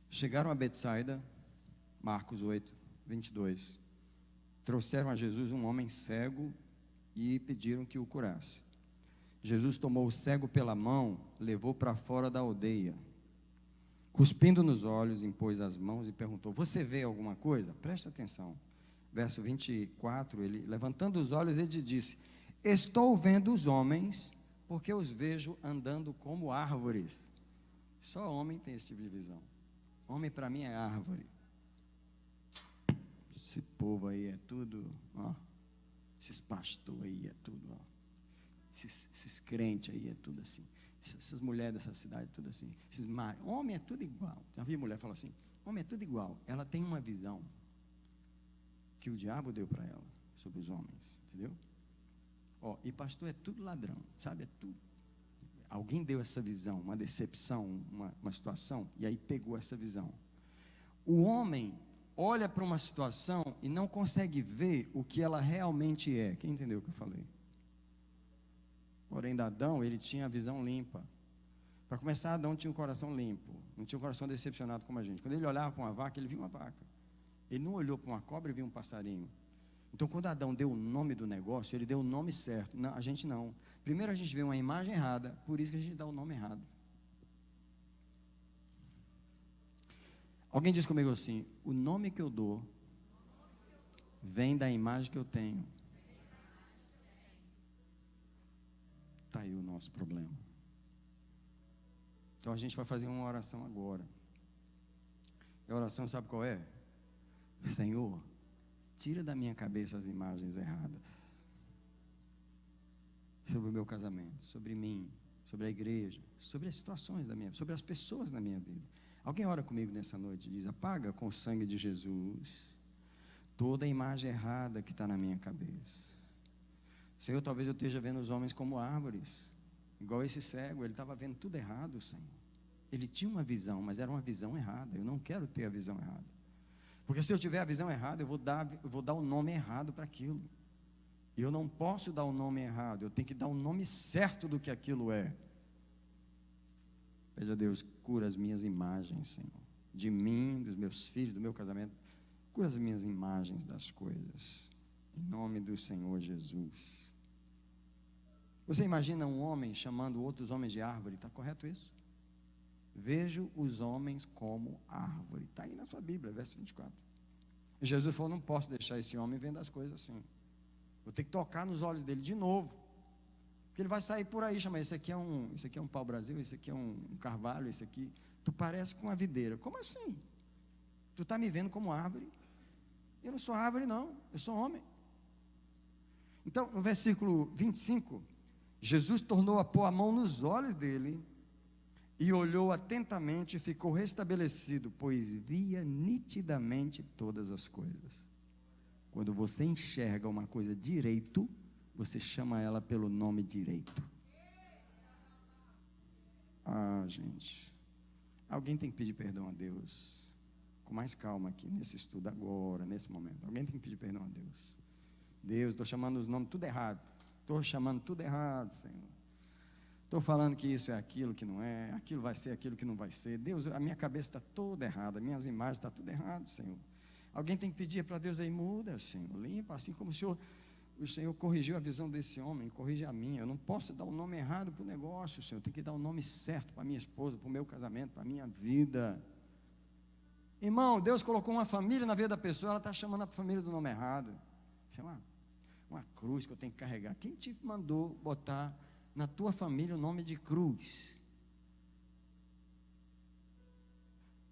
Chegaram a Betsaida, Marcos 8, 22. Trouxeram a Jesus um homem cego e pediram que o curasse. Jesus tomou o cego pela mão, levou para fora da aldeia. Cuspindo nos olhos, impôs as mãos e perguntou, você vê alguma coisa? Presta atenção. Verso 24, ele, levantando os olhos, ele disse, estou vendo os homens, porque os vejo andando como árvores. Só homem tem esse tipo de visão. Homem para mim é árvore. Esse povo aí é tudo, ó. Esses pastores aí é tudo, ó. Esses crentes aí é tudo assim. Essas mulheres dessa cidade é tudo assim. Homem é tudo igual. Já vi mulher falar assim, homem é tudo igual. Ela tem uma visão que o diabo deu para ela sobre os homens, entendeu? Ó, e pastor é tudo ladrão, sabe? É tudo. Alguém deu essa visão, uma decepção, uma situação, e aí pegou essa visão. O homem olha para uma situação e não consegue ver o que ela realmente é. Quem entendeu o que eu falei? Porém, Adão, ele tinha a visão limpa. Para começar, Adão tinha um coração limpo, não tinha um coração decepcionado como a gente. Quando ele olhava para uma vaca, ele via uma vaca. Ele não olhou para uma cobra e viu um passarinho. Então, quando Adão deu o nome do negócio, ele deu o nome certo. Não, a gente não. Primeiro a gente vê uma imagem errada, por isso que a gente dá o nome errado. Alguém diz comigo assim: o nome que eu dou vem da imagem que eu tenho. Está aí o nosso problema. Então a gente vai fazer uma oração agora. E a oração sabe qual é? Senhor, tira da minha cabeça as imagens erradas sobre o meu casamento, sobre mim, sobre a igreja, sobre as situações da minha vida, sobre as pessoas na minha vida. Alguém ora comigo nessa noite e diz: apaga com o sangue de Jesus toda a imagem errada que está na minha cabeça. Senhor, talvez eu esteja vendo os homens como árvores, igual esse cego, ele estava vendo tudo errado, Senhor. Ele tinha uma visão, mas era uma visão errada. Eu não quero ter a visão errada, porque se eu tiver a visão errada, eu vou dar o nome errado para aquilo. E eu não posso dar o nome errado, eu tenho que dar o nome certo do que aquilo é. Pede a Deus, cura as minhas imagens, Senhor, de mim, dos meus filhos, do meu casamento. Cura as minhas imagens das coisas, em nome do Senhor Jesus. Você imagina um homem chamando outros homens de árvore? Está correto isso? Vejo os homens como árvore. Está aí na sua Bíblia, verso 24. E Jesus falou: não posso deixar esse homem vendo as coisas assim. Vou ter que tocar nos olhos dele de novo. Porque ele vai sair por aí, chama, esse aqui é um pau-brasil, esse aqui é um carvalho, esse aqui, tu parece com uma videira. Como assim? Tu está me vendo como árvore? Eu não sou árvore não, eu sou homem. Então, no versículo 25, Jesus tornou a pôr a mão nos olhos dele, e olhou atentamente e ficou restabelecido, pois via nitidamente todas as coisas. Quando você enxerga uma coisa direito, você chama ela pelo nome direito. Ah, gente, alguém tem que pedir perdão a Deus, com mais calma aqui, nesse estudo agora, nesse momento. Alguém tem que pedir perdão a Deus. Deus, estou chamando os nomes tudo errado. Estou chamando tudo errado, Senhor. Estou falando que isso é aquilo que não é, aquilo vai ser aquilo que não vai ser. Deus, a minha cabeça está toda errada, minhas imagens estão tudo errado, Senhor. Alguém tem que pedir para Deus aí, muda, Senhor, limpa, assim como o Senhor corrigiu a visão desse homem, corrige a minha. Eu não posso dar o nome errado para o negócio, Senhor. Eu tenho que dar o nome certo para minha esposa, para o meu casamento, para a minha vida. Irmão, Deus colocou uma família na vida da pessoa, ela está chamando a família do nome errado. Isso é uma cruz que eu tenho que carregar. Quem te mandou botar na tua família o nome de cruz?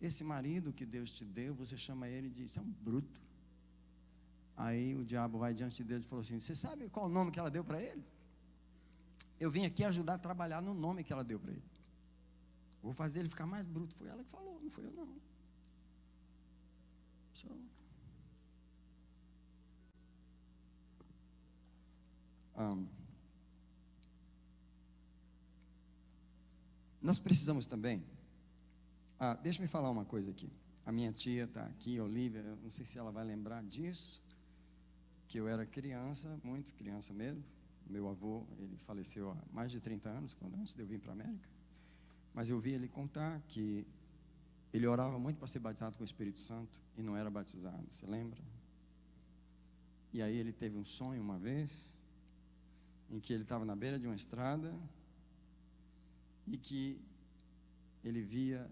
Esse marido que Deus te deu, você chama ele de, isso é um bruto. Aí o diabo vai diante de Deus e falou assim: você sabe qual o nome que ela deu para ele? Eu vim aqui ajudar a trabalhar no nome que ela deu para ele. Vou fazer ele ficar mais bruto. Foi ela que falou, não foi eu não. Nós precisamos também. Deixa eu me falar uma coisa aqui. A minha tia está aqui, Olívia, eu não sei se ela vai lembrar disso, que eu era criança, muito criança mesmo. Meu avô, ele faleceu há mais de 30 anos, antes de eu vir para a América. Mas eu vi ele contar que ele orava muito para ser batizado com o Espírito Santo e não era batizado, você lembra? E aí ele teve um sonho uma vez, em que ele estava na beira de uma estrada e que ele via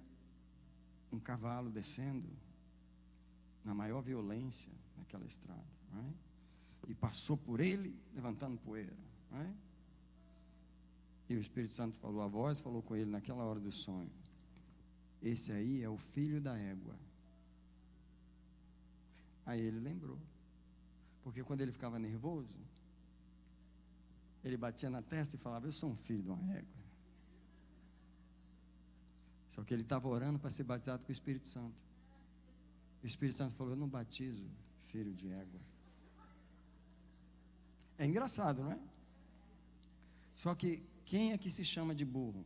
um cavalo descendo na maior violência naquela estrada, não é? E passou por ele levantando poeira, não é? E o Espírito Santo falou, a voz falou com ele naquela hora do sonho: esse aí é o filho da égua. Aí ele lembrou, porque quando ele ficava nervoso, ele batia na testa e falava: eu sou um filho de uma égua. Só que ele estava orando para ser batizado com o Espírito Santo. O Espírito Santo falou: eu não batizo filho de égua. É engraçado, não é? Só que quem é que se chama de burro?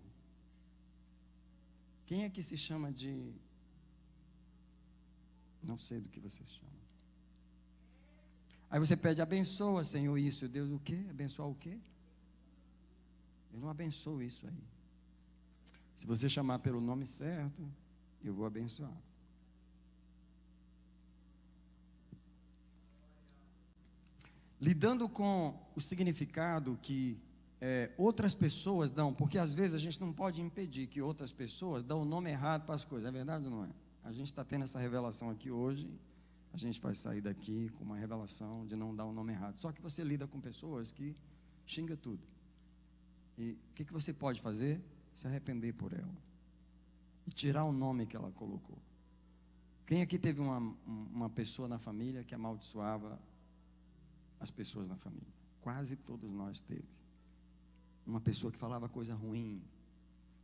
Quem é que se chama de... Não sei do que você se chama. Aí você pede, abençoa, Senhor, isso. Deus, o quê? Abençoar o quê? Eu não abençoo isso aí. Se você chamar pelo nome certo, eu vou abençoar. Lidando com o significado que outras pessoas dão, porque às vezes a gente não pode impedir que outras pessoas dão o nome errado para as coisas, é verdade ou não é? A gente está tendo essa revelação aqui hoje, a gente vai sair daqui com uma revelação de não dar o nome errado. Só que você lida com pessoas que xingam tudo. E o que você pode fazer? Se arrepender por ela. E tirar o nome que ela colocou. Quem aqui teve uma pessoa na família que amaldiçoava as pessoas na família? Quase todos nós teve. Uma pessoa que falava coisa ruim.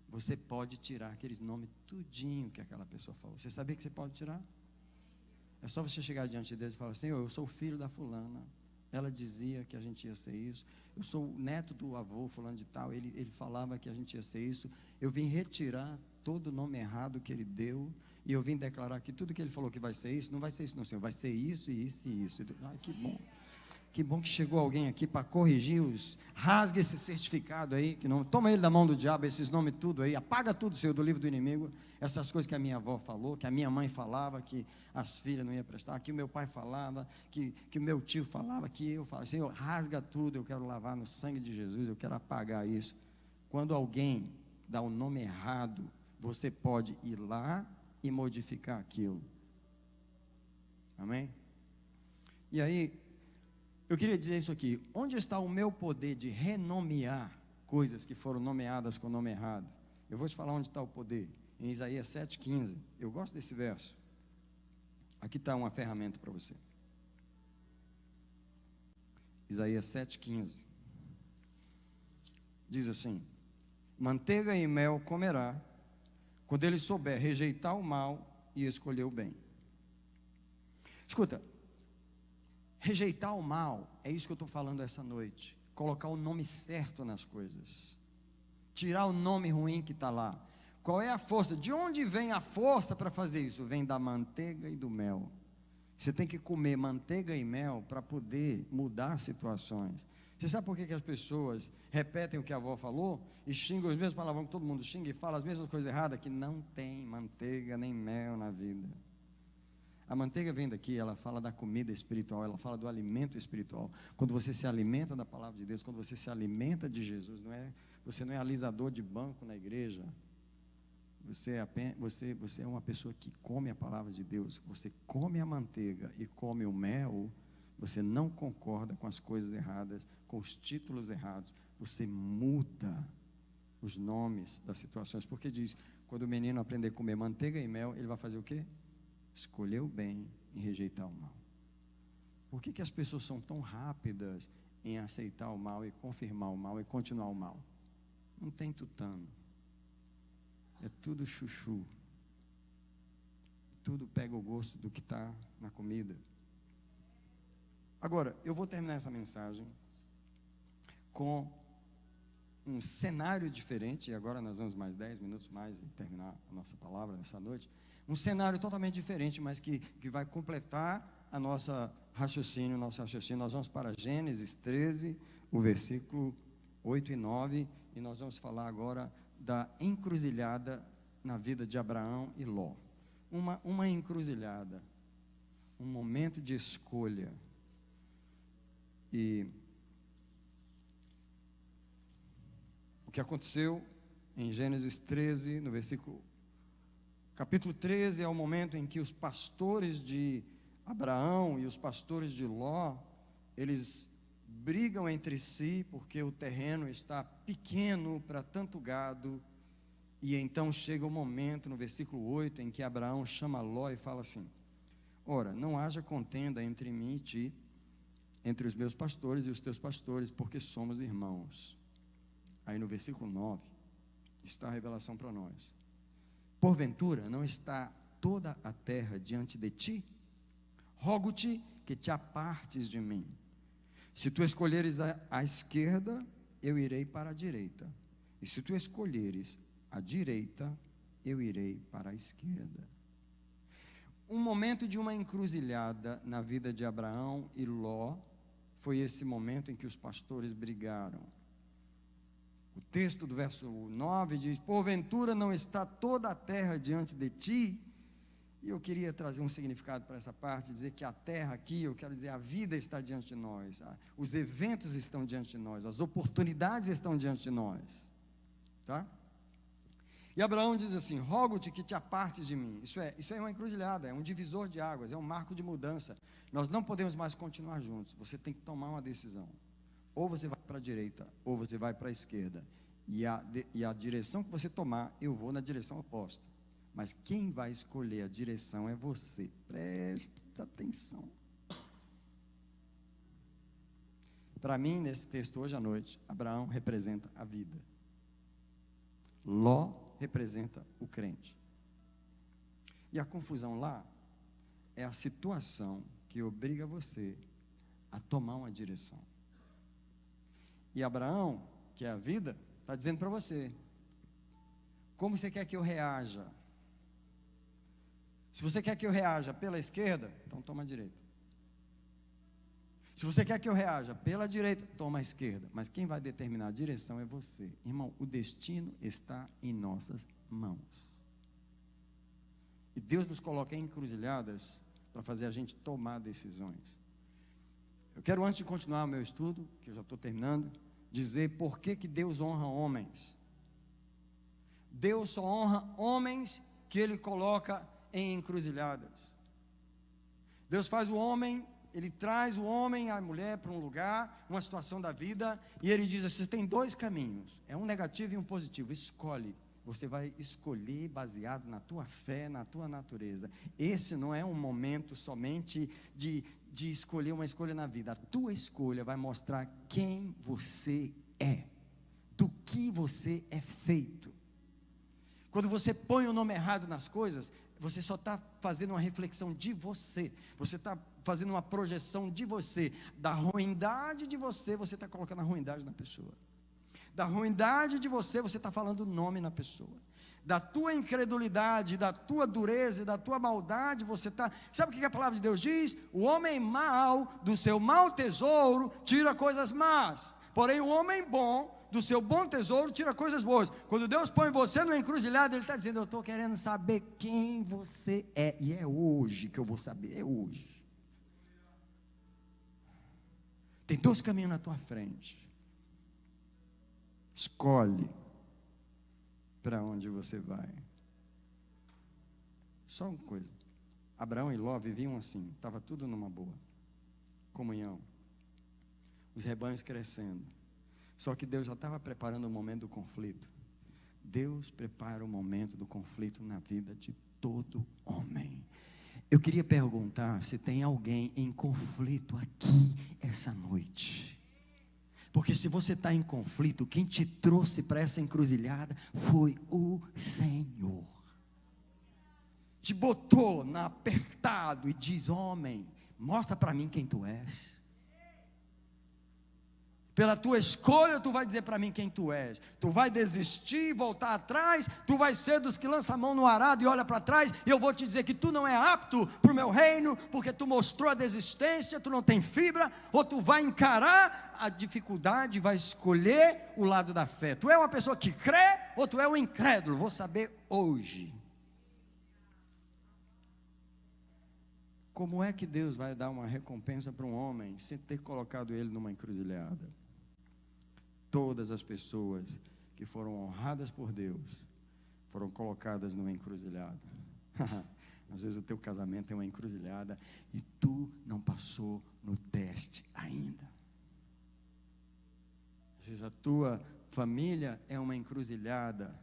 Você pode tirar aqueles nomes tudinho que aquela pessoa falou. Você sabia que você pode tirar? É só você chegar diante de Deus e falar: Senhor, eu sou o filho da fulana, ela dizia que a gente ia ser isso. Eu sou o neto do avô fulano de tal, ele falava que a gente ia ser isso. Eu vim retirar todo o nome errado que ele deu, e eu vim declarar que tudo que ele falou que vai ser isso, não vai ser isso não, Senhor, vai ser isso e isso e isso. Ai, que bom. Que bom que chegou alguém aqui para corrigir rasga esse certificado aí, que não, toma ele da mão do diabo, esses nomes tudo aí, apaga tudo, Senhor, do livro do inimigo, essas coisas que a minha avó falou, que a minha mãe falava, que as filhas não iam prestar, que o meu pai falava, que o meu tio falava, que eu falava. Senhor, rasga tudo, eu quero lavar no sangue de Jesus, eu quero apagar isso. Quando alguém dá o nome errado, você pode ir lá e modificar aquilo. Amém? E aí, eu queria dizer isso aqui: onde está o meu poder de renomear coisas que foram nomeadas com o nome errado? Eu vou te falar onde está o poder. Em Isaías 7,15. Eu gosto desse verso. Aqui está uma ferramenta para você. Isaías 7,15. Diz assim: manteiga e mel comerá, quando ele souber rejeitar o mal e escolher o bem. Escuta. Rejeitar o mal, é isso que eu estou falando essa noite. Colocar o nome certo nas coisas. Tirar o nome ruim que está lá. Qual é a força? De onde vem a força para fazer isso? Vem da manteiga e do mel. Você tem que comer manteiga e mel para poder mudar situações. Você sabe por que as pessoas repetem o que a avó falou? E xingam os mesmos palavrões que todo mundo xinga e fala as mesmas coisas erradas? Que não tem manteiga nem mel na vida. A manteiga vem daqui, ela fala da comida espiritual, ela fala do alimento espiritual. Quando você se alimenta da palavra de Deus, quando você se alimenta de Jesus, você não é alisador de banco na igreja. Você é uma pessoa que come a palavra de Deus. Você come a manteiga e come o mel. Você não concorda com as coisas erradas, com os títulos errados. Você muda os nomes das situações. Porque diz, quando o menino aprender a comer manteiga e mel, ele vai fazer o quê? Escolher o bem e rejeitar o mal. Por que as pessoas são tão rápidas em aceitar o mal e confirmar o mal e continuar o mal? Não tem tutano. É tudo chuchu. Tudo pega o gosto do que está na comida. Agora, eu vou terminar essa mensagem com um cenário diferente. E agora nós vamos mais 10 minutos mais e terminar a nossa palavra nessa noite. Um cenário totalmente diferente, mas que vai completar a nosso raciocínio. Nós vamos para Gênesis 13, o versículo 8 e 9, e nós vamos falar agora da encruzilhada na vida de Abraão e Ló. Uma encruzilhada, um momento de escolha. E o que aconteceu em Gênesis 13, no capítulo 13, é o momento em que os pastores de Abraão e os pastores de Ló, eles brigam entre si, porque o terreno está pequeno para tanto gado. E então chega o momento, no versículo 8, em que Abraão chama Ló e fala assim: ora, não haja contenda entre mim e ti, entre os meus pastores e os teus pastores, porque somos irmãos. Aí no versículo 9, está a revelação para nós. Porventura não está toda a terra diante de ti? Rogo-te que te apartes de mim. Se tu escolheres a esquerda, eu irei para a direita. E se tu escolheres a direita, eu irei para a esquerda. Um momento de uma encruzilhada na vida de Abraão e Ló foi esse momento em que os pastores brigaram. O texto do verso 9 diz: porventura não está toda a terra diante de ti? E eu queria trazer um significado para essa parte, dizer que a terra aqui, eu quero dizer, a vida está diante de nós, os eventos estão diante de nós, as oportunidades estão diante de nós, tá? E Abraão diz assim: rogo-te que te apartes de mim. Isso é uma encruzilhada, é um divisor de águas, é um marco de mudança. Nós não podemos mais continuar juntos, você tem que tomar uma decisão. Ou você vai para a direita, ou você vai para a esquerda. E a direção que você tomar, eu vou na direção oposta. Mas quem vai escolher a direção é você. Presta atenção. Para mim, nesse texto hoje à noite, Abraão representa a vida. Ló representa o crente. E a confusão lá é a situação que obriga você a tomar uma direção. E Abraão, que é a vida, está dizendo para você: como você quer que eu reaja? Se você quer que eu reaja pela esquerda, então toma a direita. Se você quer que eu reaja pela direita, toma a esquerda. Mas quem vai determinar a direção é você. Irmão, o destino está em nossas mãos. E Deus nos coloca em encruzilhadas para fazer a gente tomar decisões. Eu quero, antes de continuar o meu estudo, que eu já estou terminando, dizer por que Deus honra homens. Deus só honra homens que Ele coloca em encruzilhadas. Deus faz o homem, Ele traz o homem, a mulher para um lugar, uma situação da vida, e Ele diz assim: você tem dois caminhos, é um negativo e um positivo, escolhe. Você vai escolher baseado na tua fé, na tua natureza. Esse não é um momento somente de escolher uma escolha na vida. A tua escolha vai mostrar quem você é, do que você é feito. Quando você põe o nome errado nas coisas, você só está fazendo uma reflexão de você. Você está fazendo uma projeção de você. Da ruindade de você, você está colocando a ruindade na pessoa. Da ruindade de você, você está falando o nome na pessoa. Da tua incredulidade, da tua dureza e da tua maldade, você está... Sabe o que a palavra de Deus diz? O homem mau, do seu mau tesouro, tira coisas más. Porém, o homem bom, do seu bom tesouro, tira coisas boas. Quando Deus põe você numa encruzilhada, Ele está dizendo: eu estou querendo saber quem você é. E é hoje que eu vou saber, é hoje. Tem dois caminhos na tua frente. Escolhe para onde você vai. Só uma coisa: Abraão e Ló viviam assim, estava tudo numa boa comunhão, os rebanhos crescendo. Só que Deus já estava preparando o momento do conflito. Deus prepara o momento do conflito na vida de todo homem. Eu queria perguntar se tem alguém em conflito aqui essa noite. Porque se você está em conflito, quem te trouxe para essa encruzilhada foi o Senhor. Te botou na apertado e diz: homem, mostra para mim quem tu és. Pela tua escolha, tu vai dizer para mim quem tu és. Tu vai desistir, voltar atrás. Tu vai ser dos que lança a mão no arado e olha para trás. E eu vou te dizer que tu não é apto para o meu reino, porque tu mostrou a desistência, tu não tem fibra. Ou tu vai encarar a dificuldade, vai escolher o lado da fé. Tu é uma pessoa que crê, ou tu é um incrédulo? Vou saber hoje. Como é que Deus vai dar uma recompensa para um homem sem ter colocado ele numa encruzilhada? Todas as pessoas que foram honradas por Deus foram colocadas numa encruzilhada. Às vezes o teu casamento é uma encruzilhada e tu não passou no teste ainda. Às vezes a tua família é uma encruzilhada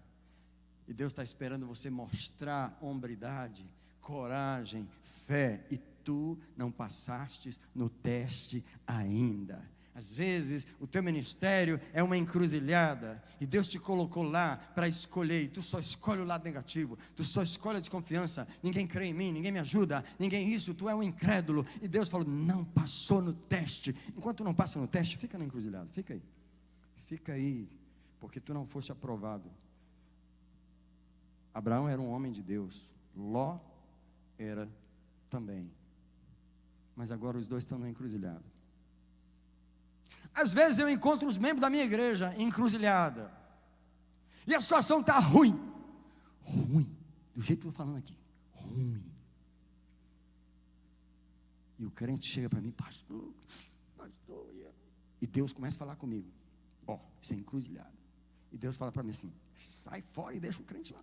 e Deus está esperando você mostrar hombridade, coragem, fé, e tu não passastes no teste ainda. Às vezes o teu ministério é uma encruzilhada e Deus te colocou lá para escolher, e tu só escolhe o lado negativo, tu só escolhe a desconfiança. Ninguém crê em mim, ninguém me ajuda, ninguém isso, tu é um incrédulo. E Deus falou: não passou no teste. Enquanto tu não passa no teste, fica na encruzilhada, fica aí. fica aí, porque tu não foste aprovado. Abraão era um homem de Deus, Ló era também. Mas agora os dois estão na encruzilhada. Às vezes eu encontro os membros da minha igreja em encruzilhada, e a situação está ruim, do jeito que eu estou falando aqui, ruim. E o crente chega para mim, pastor, e Deus começa a falar comigo, isso é encruzilhada. E Deus fala para mim assim, sai fora e deixa o crente lá.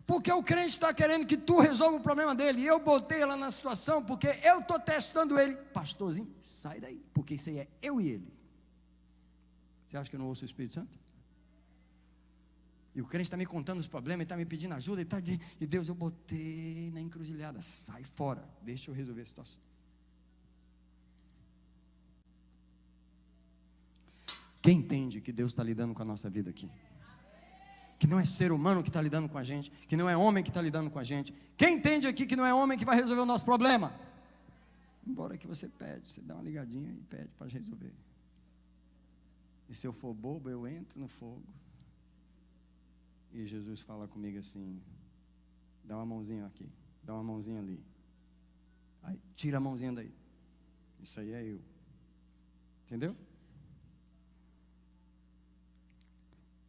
Porque o crente está querendo que tu resolva o problema dele. E eu botei ela na situação porque eu estou testando ele. Pastorzinho, sai daí, porque isso aí é eu e ele. Você acha que eu não ouço o Espírito Santo? E o crente está me contando os problemas, ele está me pedindo ajuda, e Deus, eu botei na encruzilhada, sai fora, deixa eu resolver a situação. Quem entende que Deus está lidando com a nossa vida aqui? Que não é ser humano que está lidando com a gente, que não é homem que está lidando com a gente. Quem entende aqui que não é homem que vai resolver o nosso problema? Embora que você pede, você dá uma ligadinha e pede para resolver. E se eu for bobo, eu entro no fogo. E Jesus fala comigo assim, dá uma mãozinha aqui, dá uma mãozinha ali. Aí, tira a mãozinha daí. Isso aí é eu. Entendeu?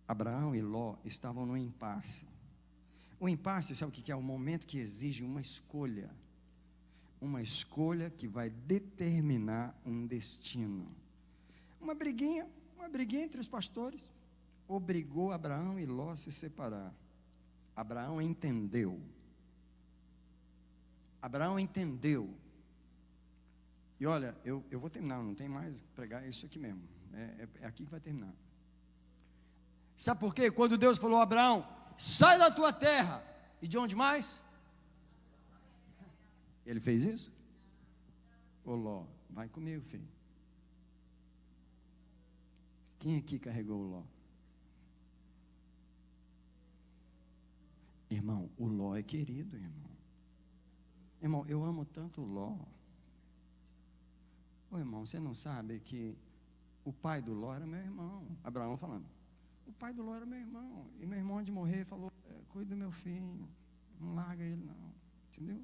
Abraão e Ló estavam no impasse. O impasse, sabe o que é? O momento que exige uma escolha. Uma escolha que vai determinar um destino. Uma briguinha entre os pastores obrigou Abraão e Ló a se separar. Abraão entendeu. E olha, eu vou terminar, não tem mais pregar, é isso aqui mesmo. É aqui que vai terminar. Sabe por quê? Quando Deus falou a Abraão, sai da tua terra, e de onde mais? Ele fez isso? Ô Ló, vai comigo, filho. Quem aqui carregou o Ló? Irmão, o Ló é querido, irmão. Irmão, eu amo tanto o Ló. Ô irmão, você não sabe que o pai do Ló era meu irmão? Abraão falando. O pai do Ló era meu irmão. E meu irmão, antes de morrer, falou, cuida do meu filho, não larga ele não. Entendeu?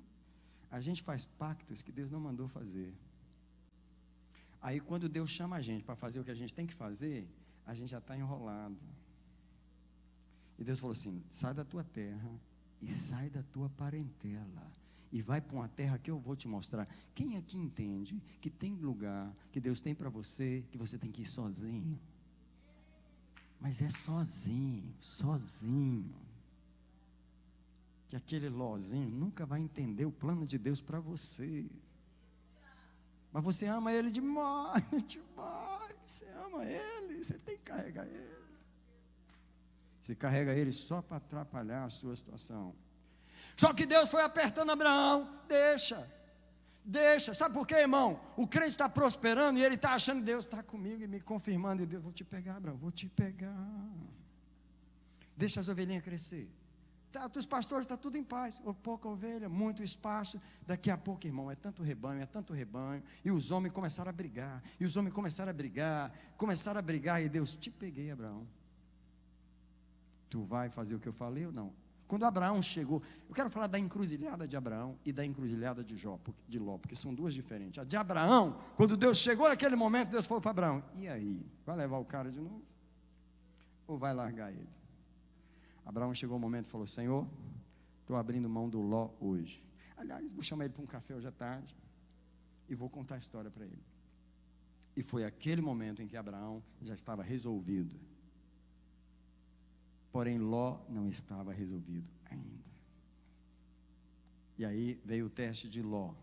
A gente faz pactos que Deus não mandou fazer. Aí quando Deus chama a gente para fazer o que a gente tem que fazer, a gente já está enrolado. E Deus falou assim, sai da tua terra e sai da tua parentela. E vai para uma terra que eu vou te mostrar. Quem aqui entende que tem lugar que Deus tem para você, que você tem que ir sozinho? Mas é sozinho. Que aquele Lózinho nunca vai entender o plano de Deus para você. Mas você ama ele demais. Você ama ele, você tem que carregar ele. Você carrega ele só para atrapalhar a sua situação. Só que Deus foi apertando Abraão, deixa. Sabe por quê, irmão? O crente está prosperando e ele está achando que Deus está comigo e me confirmando. E Deus, vou te pegar, Abraão, vou te pegar. Deixa as ovelhinhas crescer. Os pastores estão tudo em paz. Pouca ovelha, muito espaço. Daqui a pouco, irmão, é tanto rebanho. E os homens começaram a brigar. Começaram a brigar. E Deus, te peguei, Abraão. Tu vai fazer o que eu falei ou não? Quando Abraão chegou, eu quero falar da encruzilhada de Abraão e da encruzilhada de Ló, porque são duas diferentes. A de Abraão, quando Deus chegou naquele momento, Deus falou para Abraão, e aí, vai levar o cara de novo? Ou vai largar ele? Abraão chegou um momento e falou, Senhor, estou abrindo mão do Ló hoje. Aliás, vou chamar ele para um café hoje à tarde e vou contar a história para ele. E foi aquele momento em que Abraão já estava resolvido. Porém, Ló não estava resolvido ainda. E aí veio o teste de Ló.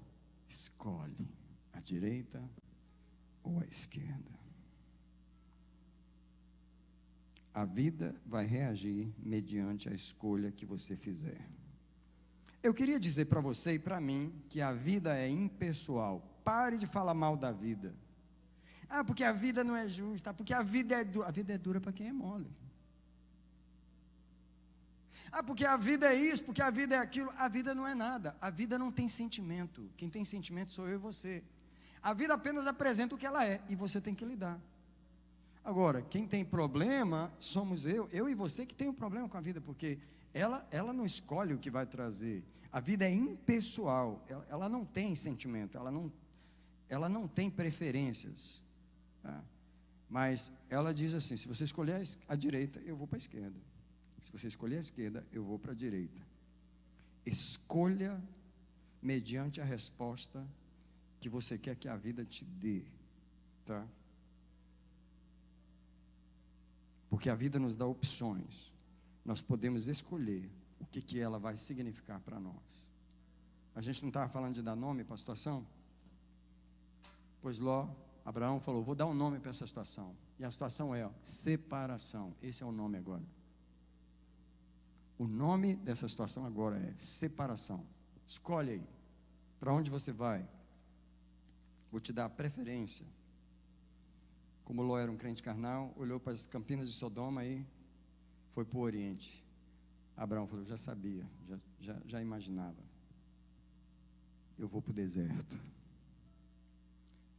Escolhe a direita ou a esquerda. A vida vai reagir mediante a escolha que você fizer. Eu queria dizer para você e para mim que a vida é impessoal. Pare de falar mal da vida. Porque a vida não é justa, porque a vida é dura. A vida é dura para quem é mole. Porque a vida é isso, porque a vida é aquilo. A vida não é nada. A vida não tem sentimento. Quem tem sentimento sou eu e você. A vida apenas apresenta o que ela é e você tem que lidar. Agora, quem tem problema somos eu e você que tem um problema com a vida, porque ela não escolhe o que vai trazer. A vida é impessoal, ela não tem sentimento, ela não tem preferências. Tá? Mas ela diz assim: se você escolher a direita, eu vou para a esquerda. Se você escolher a esquerda, eu vou para a direita. Escolha mediante a resposta que você quer que a vida te dê. Tá? Porque a vida nos dá opções. Nós podemos escolher o que ela vai significar para nós. A gente não estava falando de dar nome para a situação? Pois Abraão falou: vou dar um nome para essa situação. E a situação é separação. Esse é o nome agora. O nome dessa situação agora é separação. Escolhe aí. Para onde você vai? Vou te dar a preferência. Como Ló era um crente carnal, olhou para as campinas de Sodoma e foi para o Oriente. Abraão falou: já sabia, já imaginava. Eu vou para o deserto.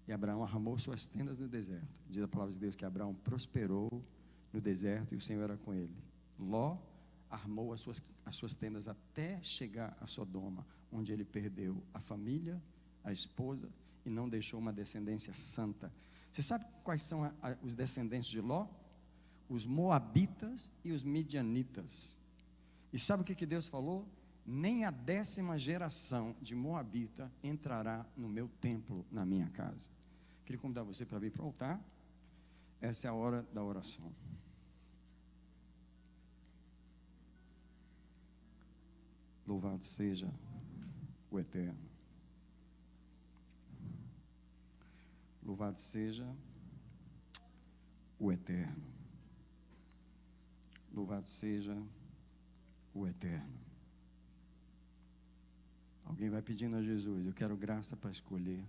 E Abraão armou suas tendas no deserto. Diz a palavra de Deus que Abraão prosperou no deserto e o Senhor era com ele. Ló armou as suas tendas até chegar a Sodoma, onde ele perdeu a família, a esposa e não deixou uma descendência santa. Você sabe quais são os descendentes de Ló? Os moabitas e os midianitas. E sabe o que Deus falou? Nem a 10ª geração de moabita entrará no meu templo, na minha casa. Queria convidar você para vir para o altar. Essa é a hora da oração. Louvado seja o Eterno. Louvado seja o Eterno. Louvado seja o Eterno. Alguém vai pedindo a Jesus: eu quero graça para escolher.